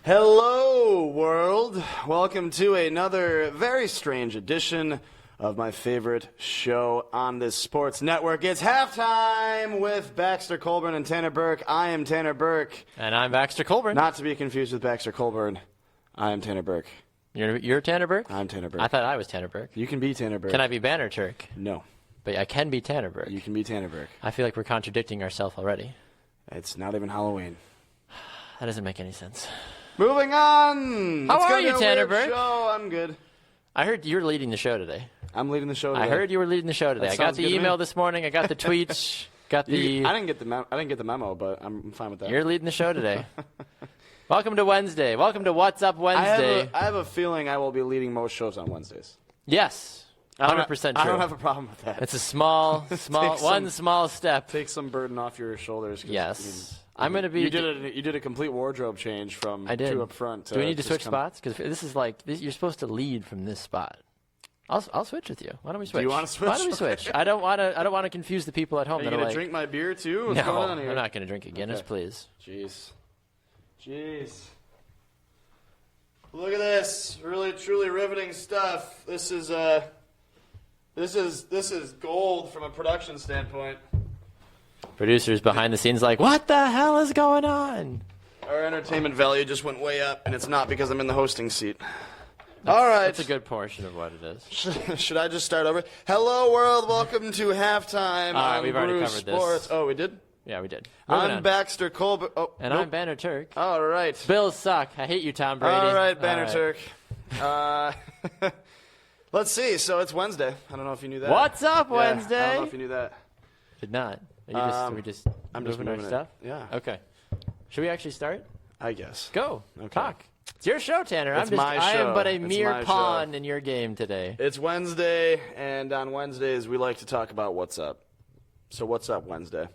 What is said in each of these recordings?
Hello, world. Welcome to another very strange edition of my favorite show on this sports network. It's halftime with Baxter Colburn and Tanner Burke. I am Tanner Burke. And I'm Baxter Colburn. Not to be confused with Baxter Colburn. I am Tanner Burke. You're Tanner Burke? I'm Tanner Burke. I thought I was Tanner Burke. You can be Tanner Burke. Can I be Banner Turk? No. But I can be Tanner Burke. You can be Tanner Burke. I feel like we're contradicting ourselves already. It's not even Halloween. That doesn't make any sense. Moving on. How are you, Tanner Burke? Show. I'm good. I heard you're leading the show today. I'm leading the show today. I heard you were leading the show today. I got the email this morning. I got the tweets. I didn't get the memo, but I'm fine with that. You're leading the show today. Welcome to Wednesday. Welcome to What's Up Wednesday. I have a feeling I will be leading most shows on Wednesdays. Yes. 100% true. I don't have a problem with that. It's a small step. Take some burden off your shoulders. Yes. I'm going to be. You did a complete wardrobe change from two up front. Do we need to switch spots? Because this is you're supposed to lead from this spot. I'll switch with you. Why don't we switch? Do you want to switch? Why don't we switch? I don't want to confuse the people at home. Are you going to drink my beer too? What's going on here? I'm not going to drink a Guinness, please. Jeez. Look at this. Really, truly riveting stuff. This is gold from a production standpoint. Producers behind the scenes what the hell is going on? Our entertainment value just went way up, and it's not because I'm in the hosting seat. All right. That's a good portion of what it is. Should I just start over? Hello, world. Welcome to halftime. All right, we've already covered Sports. this. Oh, we did? Yeah, we did. I'm Baxter Colburn. Oh, and I'm Banner Turk. All right. Bills suck. I hate you, Tom Brady. All right, Banner Turk. Let's see. So it's Wednesday. I don't know if you knew that. What's up, Wednesday? I don't know if you knew that. Did not. I'm just moving our stuff? Yeah. Okay. Should we actually start? I guess. Go. Okay. Talk. It's your show, Tanner. It's my show. I am but a It's mere my pawn show. in your game today. It's Wednesday, and on Wednesdays we like to talk about what's up. So what's up Wednesday?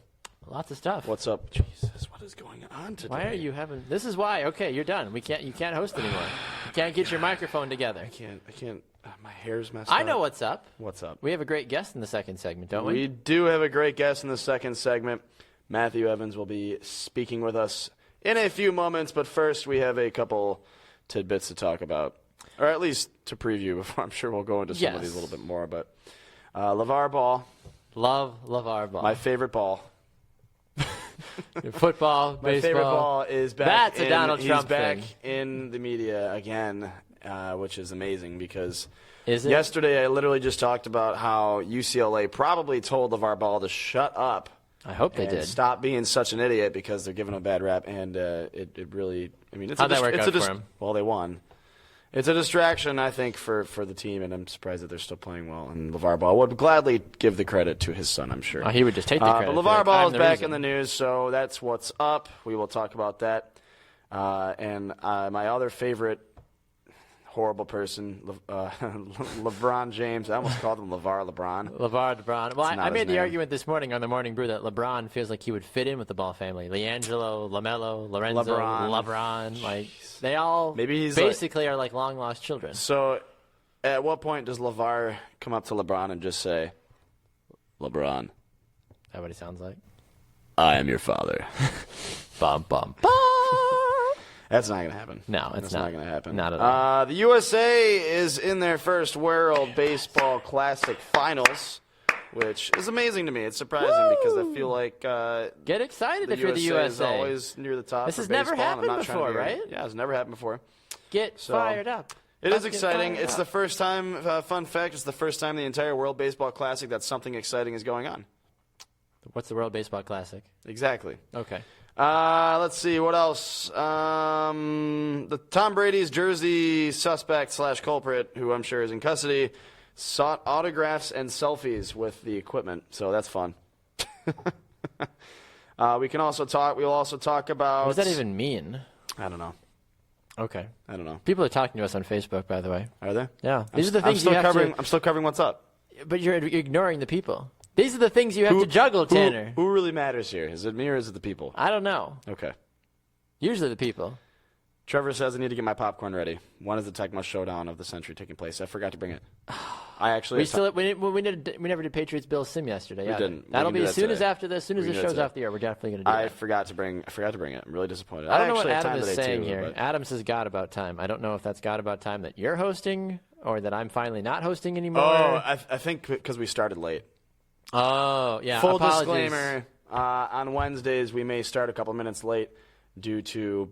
Lots of stuff. What's up? Jesus, what is going on today? Why are you having? This is why. Okay, you're done. You can't host anymore. You can't get your microphone together. I can't. My hair's messed up. I know what's up. What's up? We have a great guest in the second segment, don't we? We do have a great guest in the second segment. Matthew Evans will be speaking with us in a few moments, but first we have a couple tidbits to talk about, or at least to preview before I'm sure we'll go into some of these a little bit more. But LeVar Ball. Love LeVar Ball. My favorite ball. Football, baseball. My favorite ball is back. That's a Donald Trump He's back thing. in the media again, which is amazing because yesterday I literally just talked about how UCLA probably told LeVar Ball to shut up. I hope they did. Stop being such an idiot because they're giving him a bad rap, and it really. I mean, how'd that work out for him? Well, they won. It's a distraction, I think, for the team, and I'm surprised that they're still playing well. And LeVar Ball would gladly give the credit to his son, I'm sure. Oh, he would just take the credit. But LeVar Ball is back in the news, so that's what's up. We will talk about that. And my other favorite horrible person, LeBron James. I almost called him LeVar LeBron. LeVar LeBron. Well, I made the argument this morning on the Morning Brew that LeBron feels like he would fit in with the Ball family. LiAngelo, LaMelo, Lorenzo, LeBron. They all basically are like long-lost children. So at what point does LeVar come up to LeBron and just say, LeBron? Is that what he sounds like? I am your father. Bum, bum, bum. That's not going to happen. No, it's not going to happen. Not at all. The USA is in their first World Baseball Classic Finals, which is amazing to me. It's surprising because I feel like get excited if you're the USA. Is always near the top. This has never happened before, right? Yeah, it's never happened before. Get fired up. It is exciting. It's the first time. Fun fact: it's the first time in the entire World Baseball Classic that something exciting is going on. What's the World Baseball Classic? Exactly. Okay. Let's see, what else? The Tom Brady's jersey suspect / culprit, who I'm sure is in custody, sought autographs and selfies with the equipment, so that's fun. We'll also talk about... What does that even mean? I don't know. Okay. I don't know. People are talking to us on Facebook, by the way. Are they? Yeah. These are the things I'm still covering what's up. But you're ignoring the people. These are the things you have to juggle, Tanner. Who really matters here? Is it me or is it the people? I don't know. Okay. Usually the people. Trevor says I need to get my popcorn ready. When is the Tecmo Showdown of the century taking place? I forgot to bring it. We never did Patriots Bills sim yesterday. We didn't. That'll be as soon as the show's off the air. We're definitely going to do that. I forgot to bring it. I'm really disappointed. I don't know what Adam is saying here. But Adam says God about time. I don't know if that's God about time that you're hosting or that I'm finally not hosting anymore. Oh, I think because we started late. Oh, yeah. Full Apologies. disclaimer, on Wednesdays we may start a couple minutes late due to,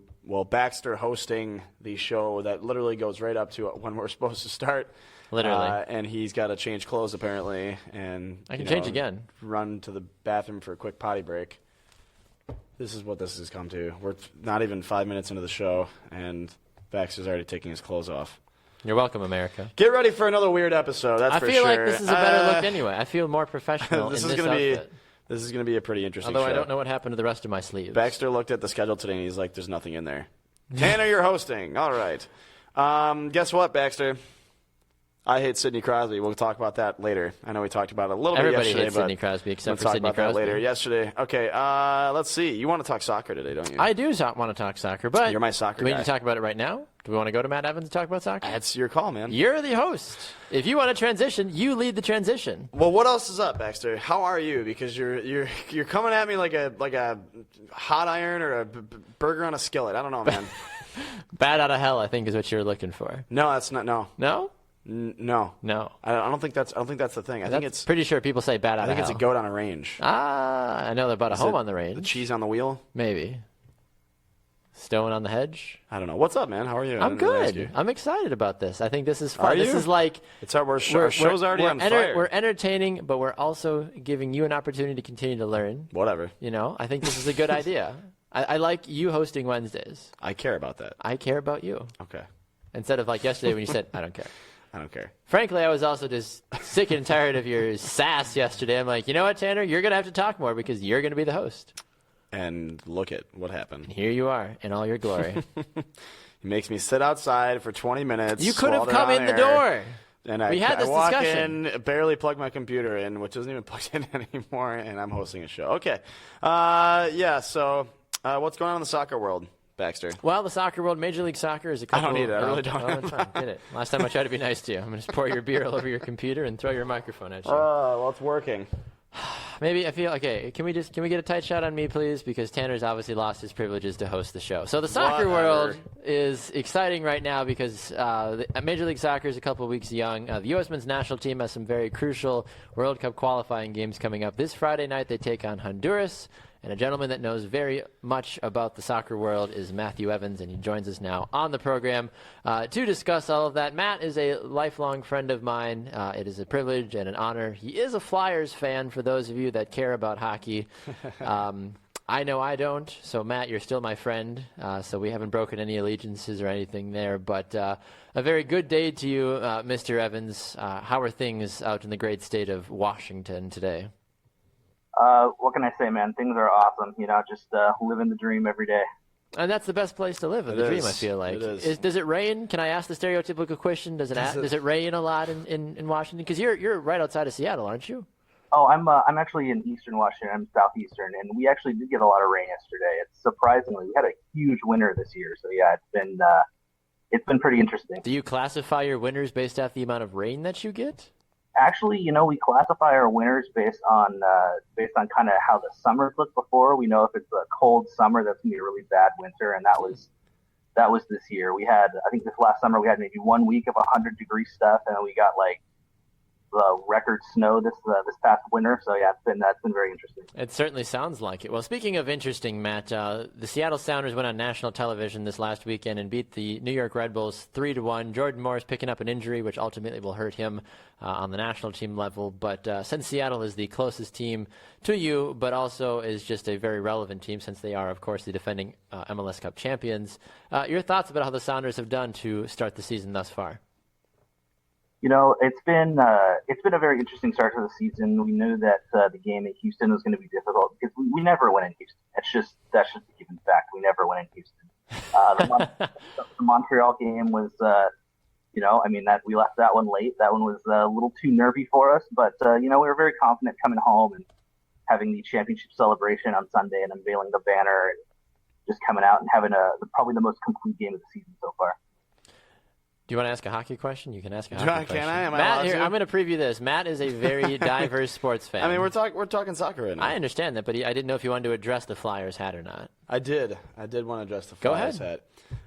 Baxter hosting the show that literally goes right up to when we're supposed to start. Literally. And he's got to change clothes apparently. And I can change again. Run to the bathroom for a quick potty break. This is what this has come to. We're not even 5 minutes into the show, and Baxter's already taking his clothes off. You're welcome, America. Get ready for another weird episode. That's for sure. I feel like this is a better look anyway. I feel more professional in this outfit. This is going to be a pretty interesting show. I don't know what happened to the rest of my sleeves. Baxter looked at the schedule today, and he's like, there's nothing in there. Tanner, you're hosting. All right. Guess what, Baxter? I hate Sidney Crosby. We'll talk about that later. I know we talked about it a little bit yesterday. Everybody hates Sidney Crosby except for Sidney Crosby. We'll talk about that later. Yesterday. Okay, let's see. You want to talk soccer today, don't you? I do want to talk soccer, but you're my soccer guy. Do we need to talk about it right now? Do we want to go to Matt Evans and talk about soccer? That's your call, man. You're the host. If you want to transition, you lead the transition. Well, what else is up, Baxter? How are you? Because you're coming at me like a hot iron or a burger on a skillet. I don't know, man. Bad out of hell, I think, is what you're looking for. No, that's not. No. No. No. I don't think that's the thing. I think it's pretty sure people say bad out of hell. I think it's a goat on a range. I know they're about a home on the range. The cheese on the wheel? Maybe. Stone on the hedge? I don't know. What's up, man? How are you? I'm good. I'm excited about this. I think this is fun. Are you? This is like our show's already on fire. We're entertaining, but we're also giving you an opportunity to continue to learn. Whatever. I think this is a good idea. I like you hosting Wednesdays. I care about that. I care about you. Okay. Instead of like yesterday when you said, I don't care. I don't care. Frankly, I was also just sick and tired of your sass yesterday. I'm like, you know what, Tanner? You're going to have to talk more because you're going to be the host. And look at what happened. And here you are in all your glory. He makes me sit outside for 20 minutes. You could have come in the door. And I walk in, barely plug my computer in, which isn't even plugged in anymore, and I'm hosting a show. Okay. So what's going on in the soccer world, Baxter? Well, the soccer world, Major League Soccer is a couple... I don't need it. I really don't. That's fine. Get it. Last time I tried to be nice to you. I'm going to pour your beer all over your computer and throw your microphone at you. Well, it's working. Maybe I feel okay. Can we get a tight shot on me, please? Because Tanner's obviously lost his privileges to host the show. So the soccer world is exciting right now because Major League Soccer is a couple of weeks young. The U.S. men's national team has some very crucial World Cup qualifying games coming up. This Friday night they take on Honduras. And a gentleman that knows very much about the soccer world is Matthew Evans, and he joins us now on the program to discuss all of that. Matt is a lifelong friend of mine. It is a privilege and an honor. He is a Flyers fan, for those of you that care about hockey. I know I don't, so Matt, you're still my friend, so we haven't broken any allegiances or anything there. But a very good day to you, Mr. Evans. How are things out in the great state of Washington today? What can I say, man? Things are awesome. Just living the dream every day. And that's the best place to live in the dream, I feel like. Does it rain? Can I ask the stereotypical question? Does it rain a lot in Washington? Because you're right outside of Seattle, aren't you? Oh, I'm actually in Eastern Washington. I'm southeastern, and we actually did get a lot of rain yesterday. It's surprisingly, we had a huge winter this year. So yeah, it's been pretty interesting. Do you classify your winters based off the amount of rain that you get? Actually, we classify our winters based on kind of how the summers look before. We know if it's a cold summer, that's gonna be a really bad winter, and that was this year. We had, I think this last summer, we had maybe 1 week of 100-degree stuff, and then we got like the record snow this past winter. So yeah, that's been very interesting. It certainly sounds like it. Well, speaking of interesting, Matt, the Seattle Sounders went on national television this last weekend and beat the New York Red Bulls 3-1. Jordan Morris picking up an injury, which ultimately will hurt him on the national team level. But since Seattle is the closest team to you, but also is just a very relevant team since they are, of course, the defending MLS Cup champions, your thoughts about how the Sounders have done to start the season thus far? It's been a very interesting start to the season. We knew that the game in Houston was going to be difficult because we never win in Houston. That's just a given fact. We never win in Houston. The Montreal game was, that we left that one late. That one was a little too nervy for us, but we were very confident coming home and having the championship celebration on Sunday and unveiling the banner and just coming out and having probably the most complete game of the season so far. Do you want to ask a hockey question? You can ask a hockey question. Can I? Am I Matt, allowed here, to? I'm going to preview this. Matt is a very diverse sports fan. I mean, we're talking soccer right now. I understand that, but I didn't know if you wanted to address the Flyers hat or not. I did want to address the Go Flyers ahead.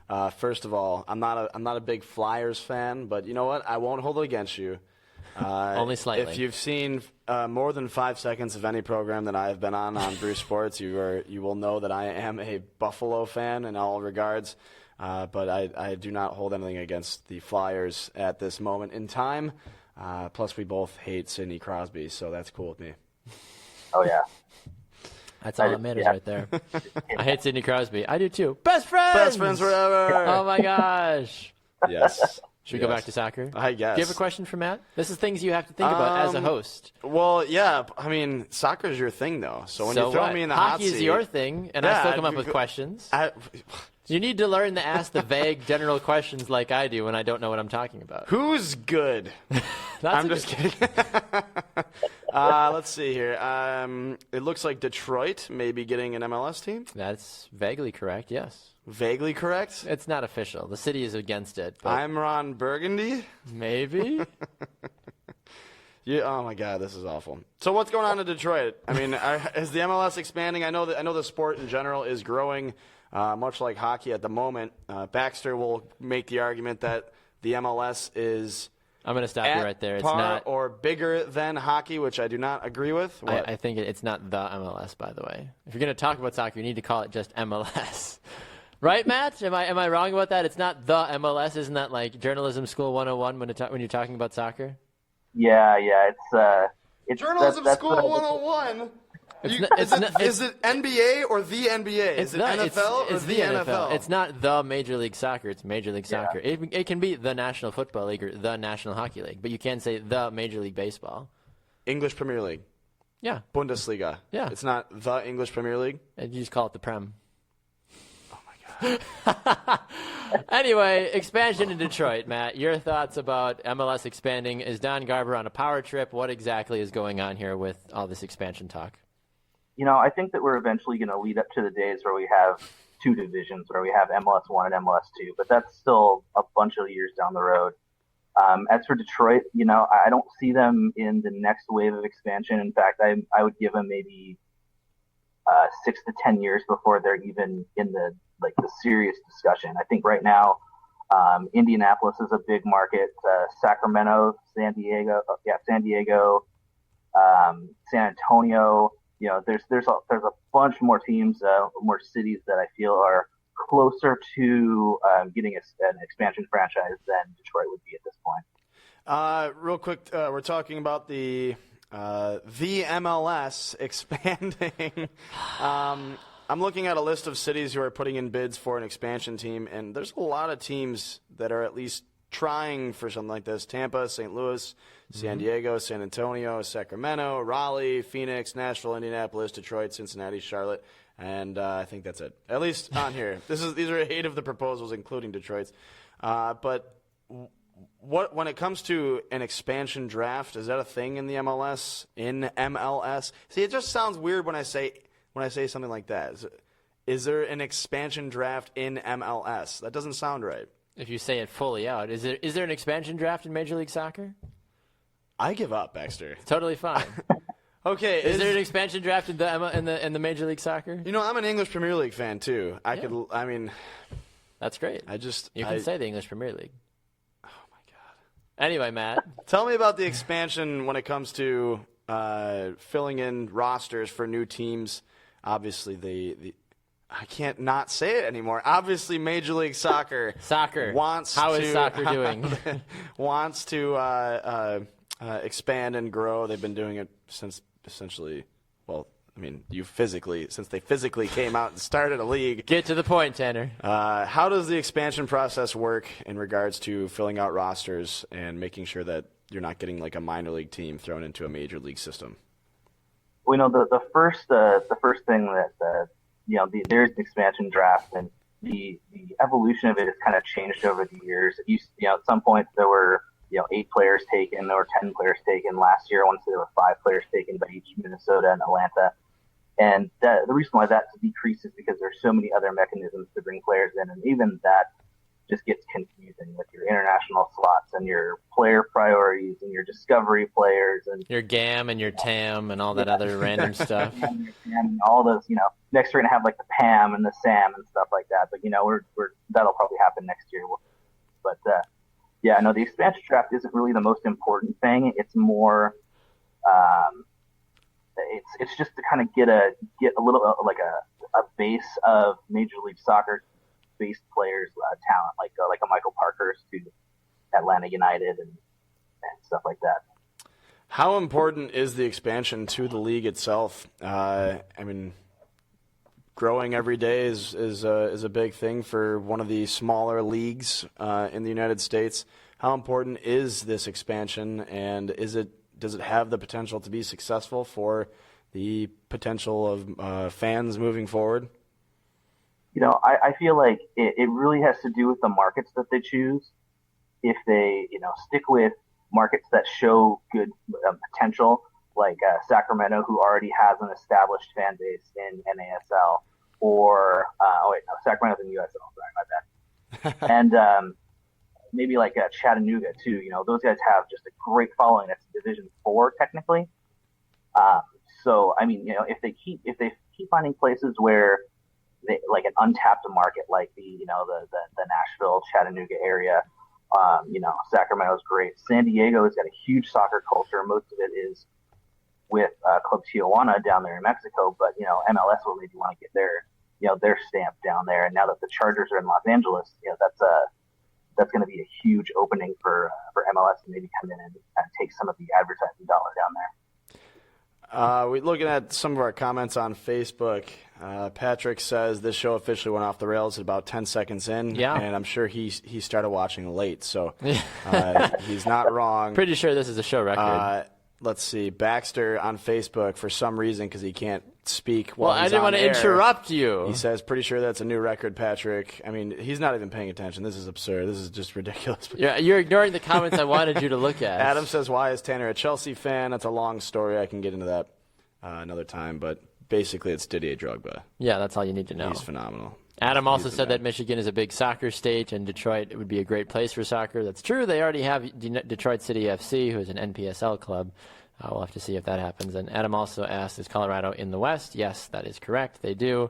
hat. First of all, I'm not a big Flyers fan, but you know what? I won't hold it against you. Only slightly. If you've seen more than 5 seconds of any program that I have been on Bruce Sports, you will know that I am a Buffalo fan in all regards. But I do not hold anything against the Flyers at this moment in time. Plus, we both hate Sidney Crosby, so that's cool with me. Oh yeah. That's all that matters right there. I hate Sidney Crosby. I do too. Best friends! Best friends forever! Oh my gosh. Yes. Should we go back to soccer? I guess. Do you have a question for Matt? This is things you have to think about as a host. Well, yeah. I mean, soccer's your thing, though. So when you throw what? me in the hot Hockey seat, is your thing, and I still come up with questions. You need to learn to ask the vague, general questions like I do when I don't know what I'm talking about. Who's good? I'm just kidding. Let's see here. It looks like Detroit may be getting an MLS team. That's vaguely correct, yes. Vaguely correct? It's not official. The city is against it. But I'm Ron Burgundy. maybe? Yeah. Oh my God, this is awful. So what's going on in Detroit? I mean, is the MLS expanding? I know the sport in general is growing, much like hockey at the moment. Baxter will make the argument that the MLS is I'm going to stop you right there. It's par not or bigger than hockey, which I do not agree with. I think it's not the MLS, by the way. If you're going to talk about soccer, you need to call it just MLS. Right, Matt? Am I wrong about that? It's not the MLS. Isn't that like journalism school 101 when you're talking about soccer? Yeah. It's Journalism that's School 101. Is it NBA or the NBA? Is it NFL or the NFL? It's not the Major League Soccer. It's Major League Soccer. It can be the National Football League or the National Hockey League, but you can't say the Major League Baseball. English Premier League. Yeah. Bundesliga. Yeah. It's not the English Premier League. And you just call it the Prem. Oh my God. Anyway, expansion in Detroit, Matt. Your thoughts about MLS expanding? Is Don Garber on a power trip? What exactly is going on here with all this expansion talk? I think that we're eventually going to lead up to the days where we have two divisions, where we have MLS 1 and MLS 2, but that's still a bunch of years down the road. As for Detroit, I don't see them in the next wave of expansion. In fact, I would give them maybe 6 to 10 years before they're even in the serious discussion. I think right now, Indianapolis is a big market. Sacramento, San Diego, San Antonio. There's a bunch more teams, more cities that I feel are closer to getting an expansion franchise than Detroit would be at this point. Real quick, we're talking about the MLS expanding. I'm looking at a list of cities who are putting in bids for an expansion team, and there's a lot of teams that are at least trying for something like this. Tampa, St. Louis, San Diego, San Antonio, Sacramento, Raleigh, Phoenix, Nashville, Indianapolis, Detroit, Cincinnati, Charlotte, and I think that's it. At least on here. These are 8 of the proposals, including Detroit's. But when it comes to an expansion draft, is that a thing in the MLS? In MLS? See, it just sounds weird when I say something like that. Is there an expansion draft in MLS? That doesn't sound right. If you say it fully out, is there an expansion draft in Major League Soccer? I give up, Baxter. Totally fine. Okay, is there an expansion draft in the Major League Soccer? I'm an English Premier League fan too. That's great. You can say the English Premier League. Oh my God. Anyway, Matt, tell me about the expansion when it comes to filling in rosters for new teams. Obviously, I can't not say it anymore. Obviously, Major League Soccer wants How to, is soccer doing? wants to expand and grow. They've been doing it since essentially, since they physically came out and started a league. Get to the point, Tanner. How does the expansion process work in regards to filling out rosters and making sure that you're not getting like a minor league team thrown into a major league system? Well, the first thing that there's an expansion draft, and the evolution of it has kind of changed over the years. At some point there were 8 players taken, there were 10 players taken. Last year, I want to say there were 5 players taken by each Minnesota and Atlanta. And the reason why that's decreased is because there's so many other mechanisms to bring players in, and even that just gets confusing with your international slots and your player priorities and your discovery players and your GAM and your TAM and all that other random stuff. And all those, next we're gonna have like the PAM and the SAM and stuff like that. But we're that'll probably happen next year. But the expansion draft isn't really the most important thing. It's more, it's just to kind of get a little like a base of Major League Soccer based players, talent like a Michael Parkhurst to Atlanta United and stuff like that. How important is the expansion to the league itself? Growing every day is a big thing for one of the smaller leagues in the United States. How important is this expansion, and does it have the potential to be successful for the potential of fans moving forward? I feel like it really has to do with the markets that they choose. If they, stick with markets that show good potential, like Sacramento, who already has an established fan base in NASL, or Sacramento's in USL. Sorry, my bad. And maybe like Chattanooga too. Those guys have just a great following. That's Division 4 technically. If they keep finding places where they, like an untapped market, like the Nashville, Chattanooga area. Sacramento's great. San Diego has got a huge soccer culture. Most of it is with Club Tijuana down there in Mexico, but MLS will maybe want to get their stamp down there. And now that the Chargers are in Los Angeles, that's going to be a huge opening for MLS to maybe come in and take some of the advertising dollar down there. We're looking at some of our comments on Facebook. Patrick says this show officially went off the rails at about 10 seconds in. Yeah. And I'm sure he started watching late, so he's not wrong. Pretty sure this is a show record. Let's see. Baxter on Facebook, for some reason, because he can't speak well, while he's I didn't on want to air, interrupt you. He says, pretty sure that's a new record, Patrick. He's not even paying attention. This is absurd. This is just ridiculous. Yeah, you're ignoring the comments I wanted you to look at. Adam says, why is Tanner a Chelsea fan? That's a long story. I can get into that another time, but basically it's Didier Drogba. Yeah, that's all you need to know. He's phenomenal. Adam also said that Michigan is a big soccer state, and Detroit would be a great place for soccer. That's true. They already have Detroit City FC, who is an NPSL club. We'll have to see if that happens. And Adam also asked, is Colorado in the West? Yes, that is correct. They do.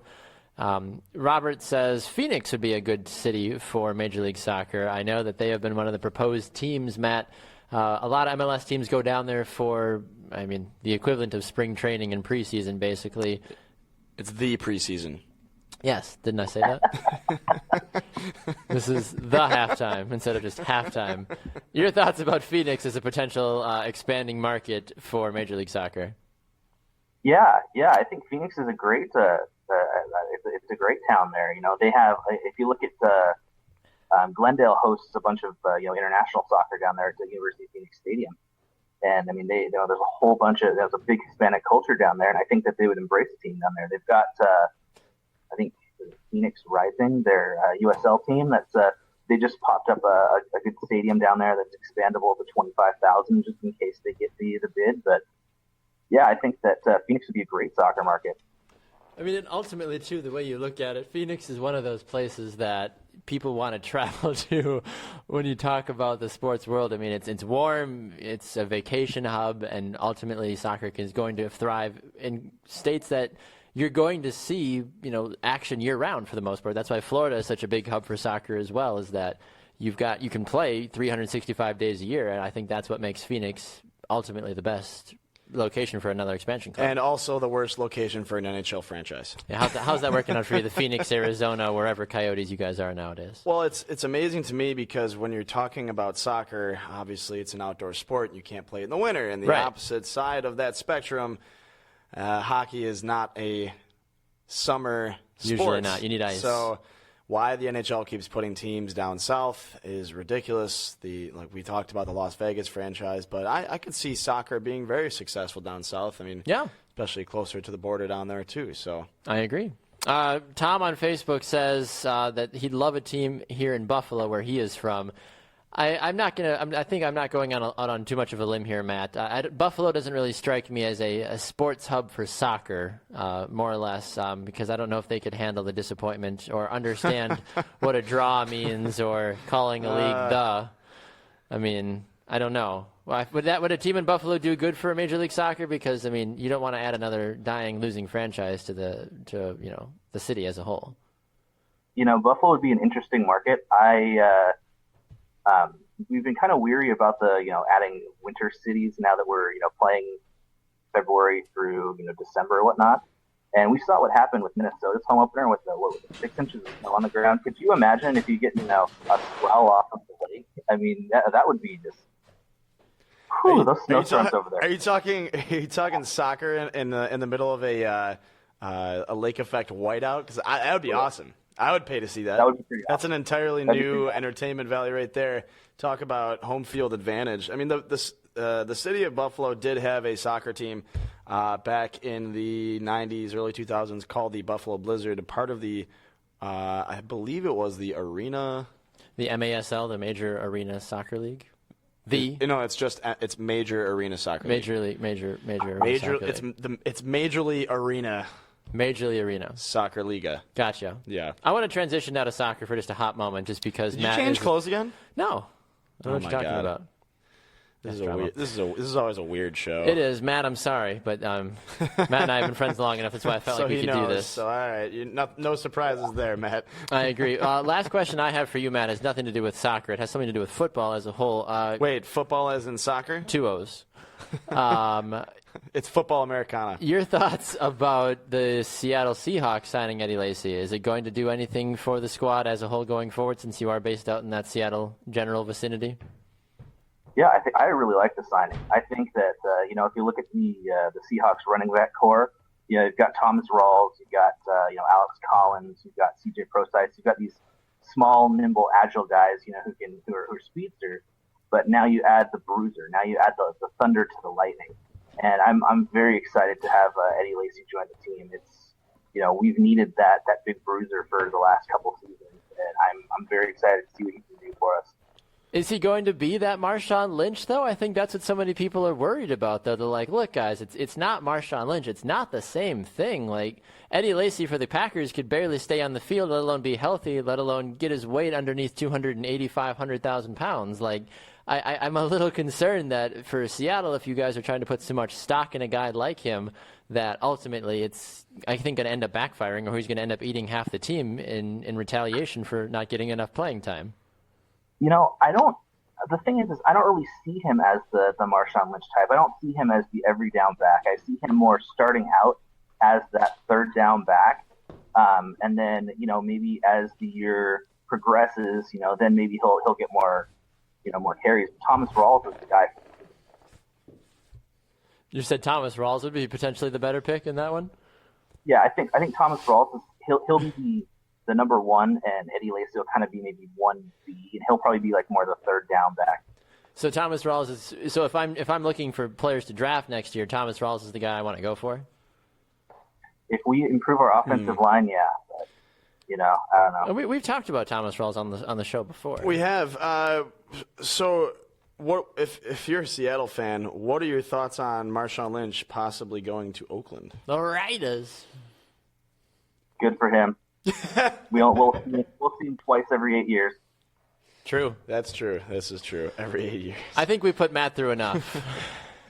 Robert says Phoenix would be a good city for Major League Soccer. I know that they have been one of the proposed teams, Matt. A lot of MLS teams go down there for, the equivalent of spring training and preseason, basically. It's the preseason. Yes, didn't I say that? This is the halftime instead of just halftime. Your thoughts about Phoenix as a potential expanding market for Major League Soccer? Yeah, I think Phoenix is a great. It's a great town there. They have. If you look at Glendale hosts a bunch of international soccer down there at the University of Phoenix Stadium, and there's a whole bunch of there's a big Hispanic culture down there, and I think that they would embrace a team down there. They've got. I think Phoenix Rising, their USL team. They just popped up a good stadium down there that's expandable to 25,000, just in case they get the bid. But yeah, I think that Phoenix would be a great soccer market. And ultimately, too, the way you look at it, Phoenix is one of those places that people want to travel to when you talk about the sports world. It's warm, it's a vacation hub, and ultimately soccer is going to thrive in states that you're going to see, action year-round for the most part. That's why Florida is such a big hub for soccer as well, is that you can play 365 days a year, and I think that's what makes Phoenix ultimately the best location for another expansion club. And also the worst location for an NHL franchise. Yeah, how's that working out for you, the Phoenix, Arizona, wherever Coyotes you guys are nowadays? Well, it's amazing to me because when you're talking about soccer, obviously it's an outdoor sport. You can't play in the winter. And the opposite side of that spectrum, hockey is not a summer sport. Usually not. You need ice. So why the NHL keeps putting teams down south is ridiculous. Like we talked about the Las Vegas franchise, but I could see soccer being very successful down south. Especially closer to the border down there too. So I agree. Tom on Facebook says that he'd love a team here in Buffalo, where he is from. I think I'm not going on too much of a limb here, Matt. Buffalo doesn't really strike me as a sports hub for soccer, more or less, because I don't know if they could handle the disappointment or understand what a draw means or calling a league the. I mean, I don't know. Would a team in Buffalo do good for Major League Soccer? Because I mean, you don't want to add another dying, losing franchise to the city as a whole. Buffalo would be an interesting market. We've been kind of weary about the adding winter cities now that we're playing February through December or whatnot. And we saw what happened with Minnesota's home opener with 6 inches of snow on the ground. Could you imagine if you get a swell off of the lake? I mean, that would be just those snowstorms over there. Are you talking soccer in the middle of a lake effect whiteout? Because that would be awesome. I would pay to see that. That would be pretty awesome. That's an entirely new entertainment value right there. Talk about home field advantage. I mean, the city of Buffalo did have a soccer team back in the 90s, early 2000s called the Buffalo Blizzard, part of the, I believe it was the Arena. The MASL, the Major Arena Soccer League? It's Major Arena Soccer League. Major Arena Soccer League. It's Majorly Arena. Major League Arena. Soccer Liga. Gotcha. Yeah. I want to transition now to soccer for just a hot moment, just because Did Matt you change clothes again? No. I don't know what you're talking about. This is always a weird show. It is. Matt, I'm sorry, but Matt and I have been friends long enough. That's why I felt like we could do this. So, all right. No surprises there, Matt. I agree. Last question I have for you, Matt, has nothing to do with soccer. It has something to do with football as a whole. Wait, football as in soccer? 2 O's. It's football Americana. Your thoughts about the Seattle Seahawks signing Eddie Lacy? Is it going to do anything for the squad as a whole going forward, since you are based out in that Seattle general vicinity? Yeah, I really like the signing. I think that if you look at the Seahawks running back core, you've got Thomas Rawls, you've got Alex Collins, you've got CJ Prosise, you've got these small, nimble, agile guys who are speedsters. But now you add the bruiser. Now you add the thunder to the lightning. And I'm very excited to have Eddie Lacy join the team. It's we've needed that big bruiser for the last couple seasons, and I'm very excited to see what he can do for us. Is he going to be that Marshawn Lynch, though? I think that's what so many people are worried about, though. They're like, look, guys, it's not Marshawn Lynch. It's not the same thing. Like, Eddie Lacy for the Packers could barely stay on the field, let alone be healthy, let alone get his weight underneath 285,000 pounds. Like, I'm a little concerned that for Seattle, if you guys are trying to put so much stock in a guy like him, that ultimately it's, I think, going to end up backfiring, or he's going to end up eating half the team in retaliation for not getting enough playing time. The thing is I don't really see him as the Marshawn Lynch type. I don't see him as the every down back. I see him more starting out as that third down back. And then, maybe as the year progresses, then maybe he'll get more carries. Thomas Rawls is the guy. You said Thomas Rawls would be potentially the better pick in that one? Yeah, I think Thomas Rawls he'll be the number one, and Eddie Lacy will kind of be maybe 1B, and he'll probably be like more the third down back. So Thomas Rawls is. So if I'm looking for players to draft next year, Thomas Rawls is the guy I want to go for. If we improve our offensive line, yeah. But, I don't know. We've talked about Thomas Rawls on the show before. We have. So, what if you're a Seattle fan? What are your thoughts on Marshawn Lynch possibly going to Oakland? The Raiders. Good for him. We'll see him twice every 8 years. True. That's true. This is true. Every 8 years. I think we put Matt through enough.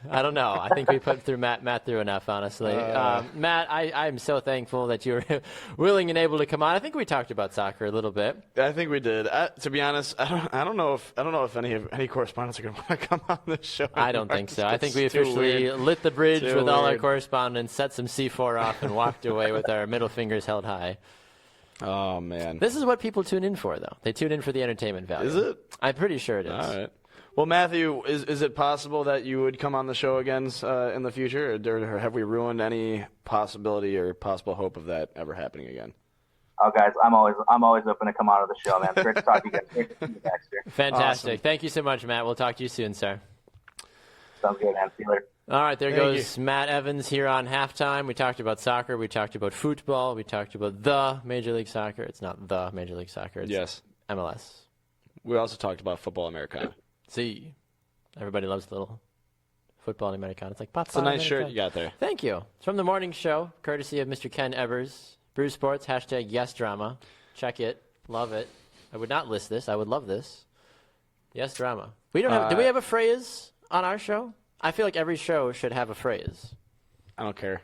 I don't know. I think we put Matt through enough, honestly. Matt, I'm so thankful that you were willing and able to come on. I think we talked about soccer a little bit. I think we did. To be honest, I don't know if any correspondents are going to want to come on this show anymore. I don't think so. I think we officially lit the bridge with all our correspondents, set some C4 off, and walked away with our middle fingers held high. Oh, man. This is what people tune in for, though. They tune in for the entertainment value. Is it? I'm pretty sure it is. All right. Well, Matthew, is it possible that you would come on the show again in the future, or have we ruined any possibility or possible hope of that ever happening again? Oh, guys, I'm always open to come on to the show, man. Great to talk to you guys. Great to see you, Baxter. Fantastic. Awesome. Thank you so much, Matt. We'll talk to you soon, sir. Sounds good, man. See you later. All right, there goes Matt Evans here on Halftime. We talked about soccer. We talked about football. We talked about the Major League Soccer. It's not the Major League Soccer. It's MLS. We also talked about football Americana. See, everybody loves the little football Americana. It's like, Papa, It's a nice Americana. shirt you got there. Thank you. It's from the morning show, courtesy of Mr. Ken Evers. Brew Sports, #YesDrama. Check it. Love it. I would not list this. I would love this. Yes, drama. We don't have. Do we have a phrase on our show? I feel like every show should have a phrase. I don't care.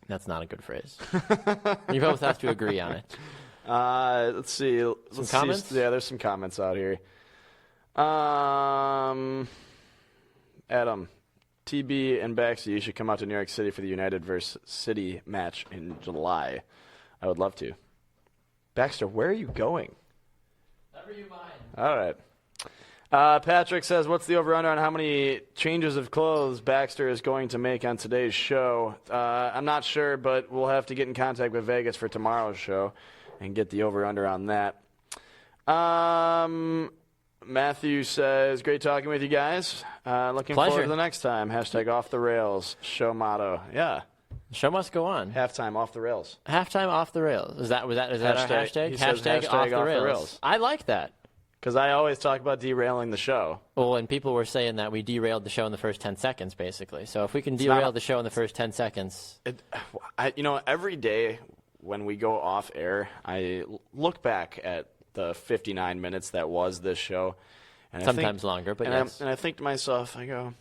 That's not a good phrase. You both have to agree on it. Let's see. Some comments? Yeah, there's some comments out here. Adam, TB and Baxter, you should come out to New York City for the United versus City match in July. I would love to. Baxter, where are you going? Never you mind. All right. Patrick says, what's the over-under on how many changes of clothes Baxter is going to make on today's show? I'm not sure, but we'll have to get in contact with Vegas for tomorrow's show and get the over-under on that. Matthew says, great talking with you guys. Looking Pleasure. forward to the next time. #off the rails. Show motto. Yeah. The show must go on. Halftime off the rails. Halftime off the rails. Is that our hashtag? He says hashtag off the rails. I like that. Because I always talk about derailing the show. Well, and people were saying that we derailed the show in the first 10 seconds, basically. So if we can derail the show in the first 10 seconds. Every day when we go off air, I look back at the 59 minutes that was this show. And Sometimes longer, but yes. And I think to myself, I go,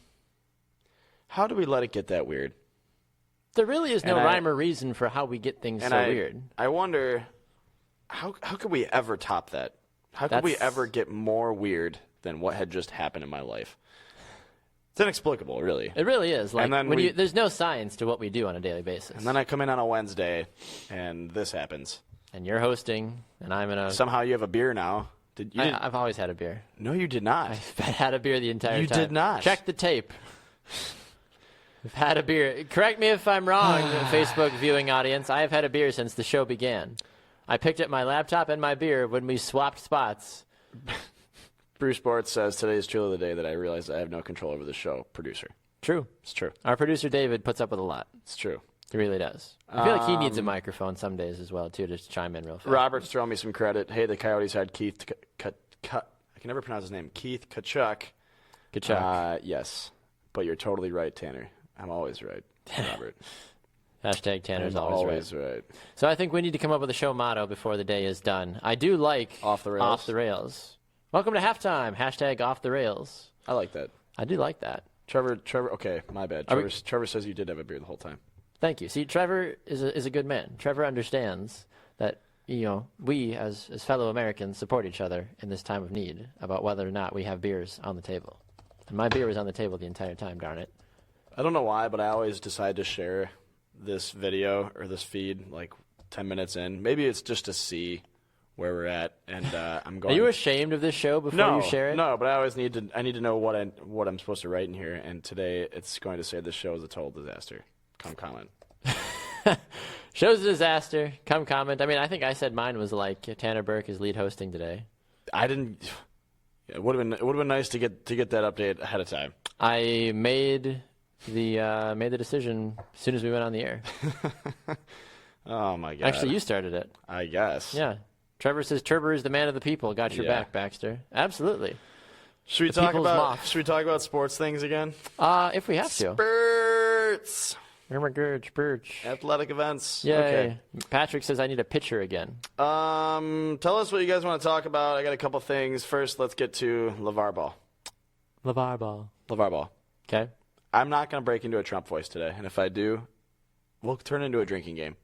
how do we let it get that weird? There really is no rhyme or reason for how we get things so weird. I wonder, how could we ever top that? How could we ever get more weird than what had just happened in my life? It's inexplicable, really. It really is. Like, and then there's no science to what we do on a daily basis. And then I come in on a Wednesday, and this happens. And you're hosting, and I'm in a... Somehow you have a beer now. I've always had a beer. No, you did not. I've had a beer the entire time. You did not. Check the tape. I've had a beer. Correct me if I'm wrong, Facebook viewing audience. I have had a beer since the show began. I picked up my laptop and my beer when we swapped spots. Brew Sports says, today is truly the day that I realized I have no control over the show. Producer. True. It's true. Our producer, David, puts up with a lot. It's true. He really does. I feel like he needs a microphone some days as well, too, to just chime in real fast. Robert's throwing me some credit. Hey, the Coyotes had Keith I can never pronounce his name. Keith Kachuk. Kachuk. Yes. But you're totally right, Tanner. I'm always right, Robert. #Tanner's I'm always right. right. So I think we need to come up with a show motto before the day is done. I do like Off the rails. Off the rails. Welcome to halftime. #off the rails. I like that. I do like that. Trevor. Okay, my bad. Trevor says you did have a beer the whole time. Thank you. See, Trevor is a good man. Trevor understands that we as fellow Americans support each other in this time of need about whether or not we have beers on the table. And my beer was on the table the entire time. Darn it. I don't know why, but I always decide to share this video or this feed like 10 minutes in. Maybe it's just to see where we're at, and I'm going. Are you ashamed of this show before you share it? No, but I always need to know what I'm supposed to write in here, and today it's going to say this show is a total disaster. Come comment. Show's a disaster. Come comment. I mean, I think I said mine was like Tanner Burke is lead hosting today. I didn't. It would have been nice to get that update ahead of time. I made the decision as soon as we went on the air. Oh my God! Actually, you started it. I guess. Yeah. Trevor says Trevor is the man of the people. Got your back, Baxter. Absolutely. Should we talk about sports things again? If we have to. Spurts. Spurts. Athletic events. Yay. Okay. Patrick says I need a pitcher again. Tell us what you guys want to talk about. I got a couple things. First, let's get to LeVar Ball. LeVar Ball. LeVar Ball. Okay. I'm not going to break into a Trump voice today, and if I do, we'll turn it into a drinking game.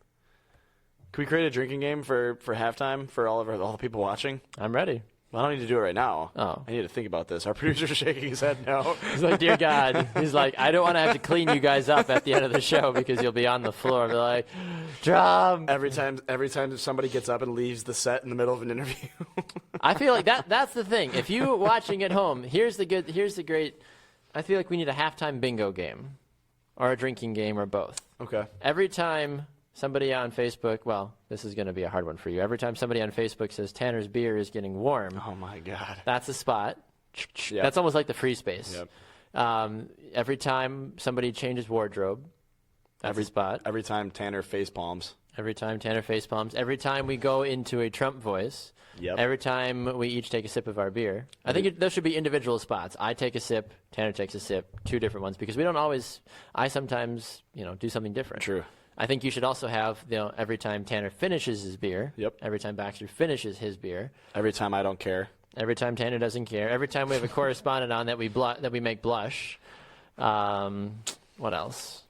Can we create a drinking game for halftime for all the people watching? I'm ready. Well, I don't need to do it right now. Oh. I need to think about this. Our producer's shaking his head no. He's like, dear God. He's like, I don't want to have to clean you guys up at the end of the show because you'll be on the floor and be like, Trump. Every time somebody gets up and leaves the set in the middle of an interview. I feel like that's the thing. If you watching at home, here's the great. I feel like we need a halftime bingo game or a drinking game or both. Okay. Every time somebody on Facebook, well, this is going to be a hard one for you. Every time somebody on Facebook says Tanner's beer is getting warm. Oh, my God. That's a spot. Yep. That's almost like the free space. Yep. Every time somebody changes wardrobe, that's a spot. Every time Tanner face palms. Every time Tanner facepalms. Every time we go into a Trump voice. Yep. Every time we each take a sip of our beer. I think there should be individual spots. I take a sip, Tanner takes a sip, 2 different ones, because we don't always. I sometimes do something different. True. I think you should also have every time Tanner finishes his beer. Yep. Every time Baxter finishes his beer. Every time I don't care. Every time Tanner doesn't care. Every time we have a correspondent on that we make blush. What else?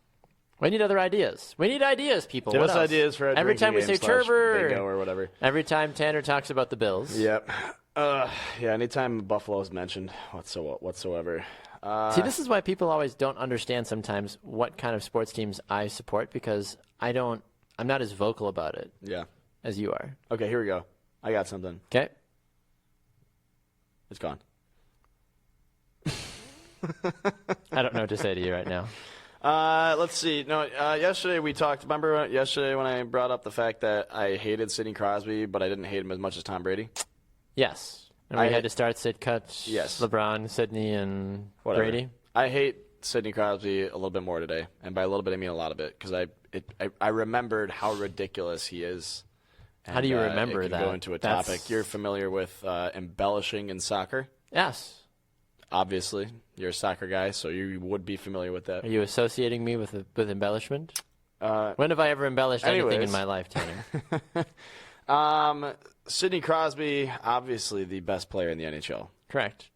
We need other ideas. We need ideas, people. Give what us else? ideas for a every time we say Turber bingo or whatever. Every time Tanner talks about the Bills. Yep. Anytime Buffalo is mentioned whatsoever. See, this is why people always don't understand sometimes what kind of sports teams I support, because I'm not as vocal about it as you are. Okay, here we go. I got something. Okay. It's gone. I don't know what to say to you right now. Let's see. No, yesterday we talked. Remember yesterday when I brought up the fact that I hated Sidney Crosby, but I didn't hate him as much as Tom Brady? Yes. And we had to start sit cuts. Yes. LeBron, Sidney, and Whatever. Brady. I hate Sidney Crosby a little bit more today, and by a little bit I mean a lot of it, because I remembered how ridiculous he is. And, how do you remember it can that? Go into a topic. You're familiar with embellishing in soccer? Yes. Obviously, you're a soccer guy, so you would be familiar with that. Are you associating me with embellishment? When have I ever embellished anything in my life, Tanner? Sidney Crosby, obviously the best player in the NHL. Correct.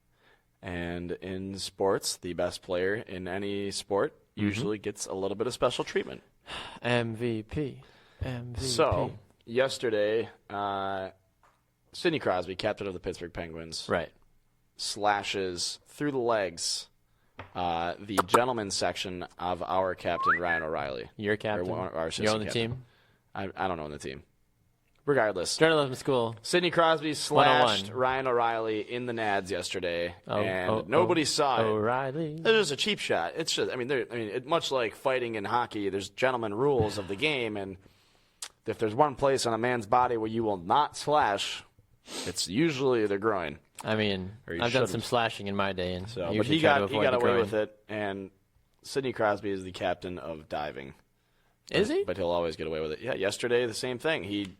And in sports, the best player in any sport usually gets a little bit of special treatment. MVP. So, yesterday, Sidney Crosby, captain of the Pittsburgh Penguins, slashes through the legs the gentleman's section of our captain, Ryan O'Reilly. Your captain? You own the team? I don't own the team. Regardless. Journalism school. Sidney Crosby slashed Ryan O'Reilly in the nads yesterday, and nobody saw it. O'Reilly. It was a cheap shot. It's just, much like fighting in hockey, there's gentleman rules of the game, and if there's one place on a man's body where you will not slash, it's usually the groin. I've done some slashing in my day, and but he got away with it, and Sidney Crosby is the captain of diving. Is he? But he'll always get away with it. Yeah, yesterday the same thing. He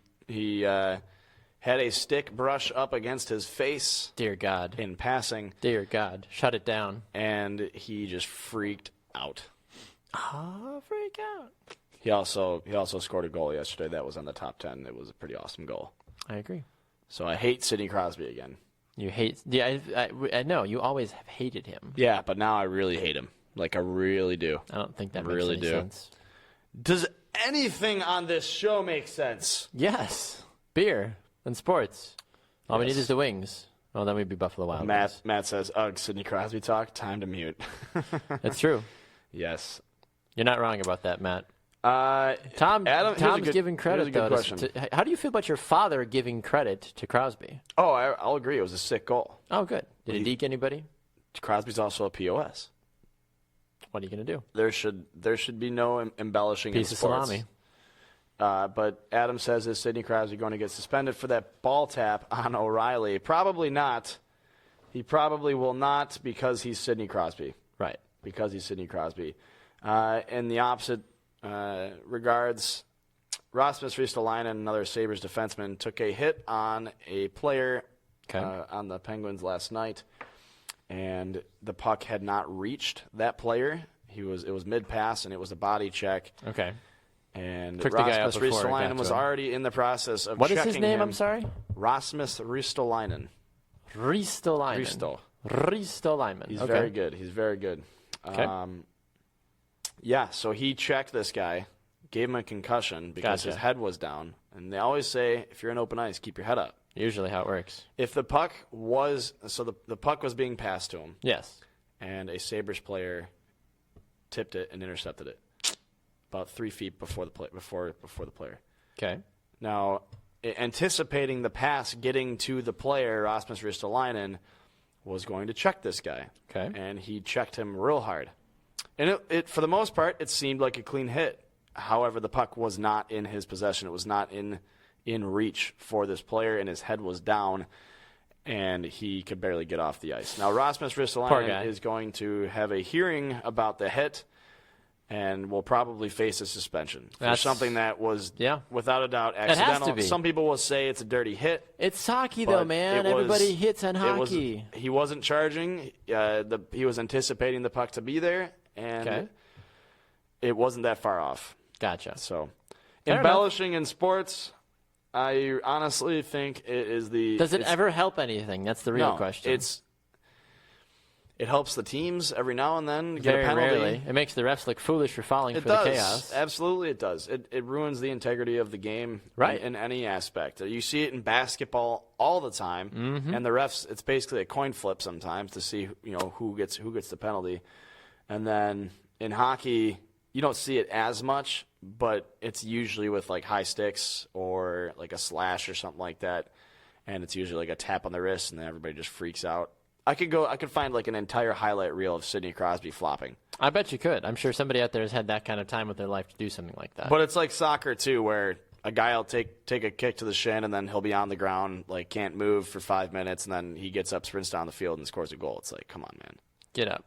had a stick brush up against his face. Dear God. In passing. Dear God. Shut it down. And he just freaked out. Freak out. He also scored a goal yesterday that was on the top 10. It was a pretty awesome goal. I agree. So I hate Sidney Crosby again. You hate? Yeah, I know. You always have hated him. Yeah, but now I really hate him. Like, I really do. I don't think that makes any sense. Does anything on this show make sense? Yes. Beer and sports. All we need is the wings. Well, then we'd be Buffalo Wild Wings. Matt says, ugh, Sidney Crosby talk, time to mute. That's true. Yes. You're not wrong about that, Matt. Tom's giving credit, though. How do you feel about your father giving credit to Crosby? Oh, I'll agree. It was a sick goal. Oh, good. Did he deke anybody? Crosby's also a POS. What are you going to do? There should be no embellishing in sports. Piece of salami. But Adam says, is Sidney Crosby going to get suspended for that ball tap on O'Reilly? Probably not. He probably will not, because he's Sidney Crosby. Right. Because he's Sidney Crosby. In the opposite regards, Rasmus Ristolainen, another Sabres defenseman, took a hit on a player on the Penguins last night, and the puck had not reached that player. It was mid-pass, and it was a body check. Okay. And Took the guy out Rasmus Ristolainen was already in the process of checking him. What is his name? I'm sorry? Rasmus Ristolainen. Ristolainen. He's very good. He's very good. Okay. So he checked this guy, gave him a concussion because his head was down. And they always say, if you're in open ice, keep your head up. Usually how it works. If the puck was the puck was being passed to him. Yes. And a Sabres player tipped it and intercepted it about 3 feet before the player. Okay. Now, anticipating the pass getting to the player, Rasmus Ristolainen was going to check this guy. Okay. And he checked him real hard. And it for the most part, it seemed like a clean hit. However, the puck was not in his possession. It was not in reach for this player, and his head was down, and he could barely get off the ice. Now, Rasmus Ristolainen is going to have a hearing about the hit, and will probably face a suspension for something that was, without a doubt, has accidental. to be. Some people will say it's a dirty hit. It's hockey, though, man. Everybody hits on hockey. He wasn't charging. He was anticipating the puck to be there, and it wasn't that far off. Gotcha. So, embellishing in sports, I honestly think it is the... Does it ever help anything? That's the real question. It helps the teams every now and then get Very a penalty. rarely. It makes the refs look foolish for falling for the chaos. Absolutely it does. It ruins the integrity of the game in any aspect. You see it in basketball all the time, and the refs, it's basically a coin flip sometimes to see who gets the penalty. And then in hockey, you don't see it as much, but it's usually with like high sticks or like a slash or something like that, and it's usually like a tap on the wrist, and then everybody just freaks out. I could find like an entire highlight reel of Sidney Crosby flopping. I bet you could. I'm sure somebody out there has had that kind of time with their life to do something like that. But it's like soccer too, where a guy will take a kick to the shin, and then he'll be on the ground, like can't move for 5 minutes, and then he gets up, sprints down the field, and scores a goal. It's like, come on, man, get up.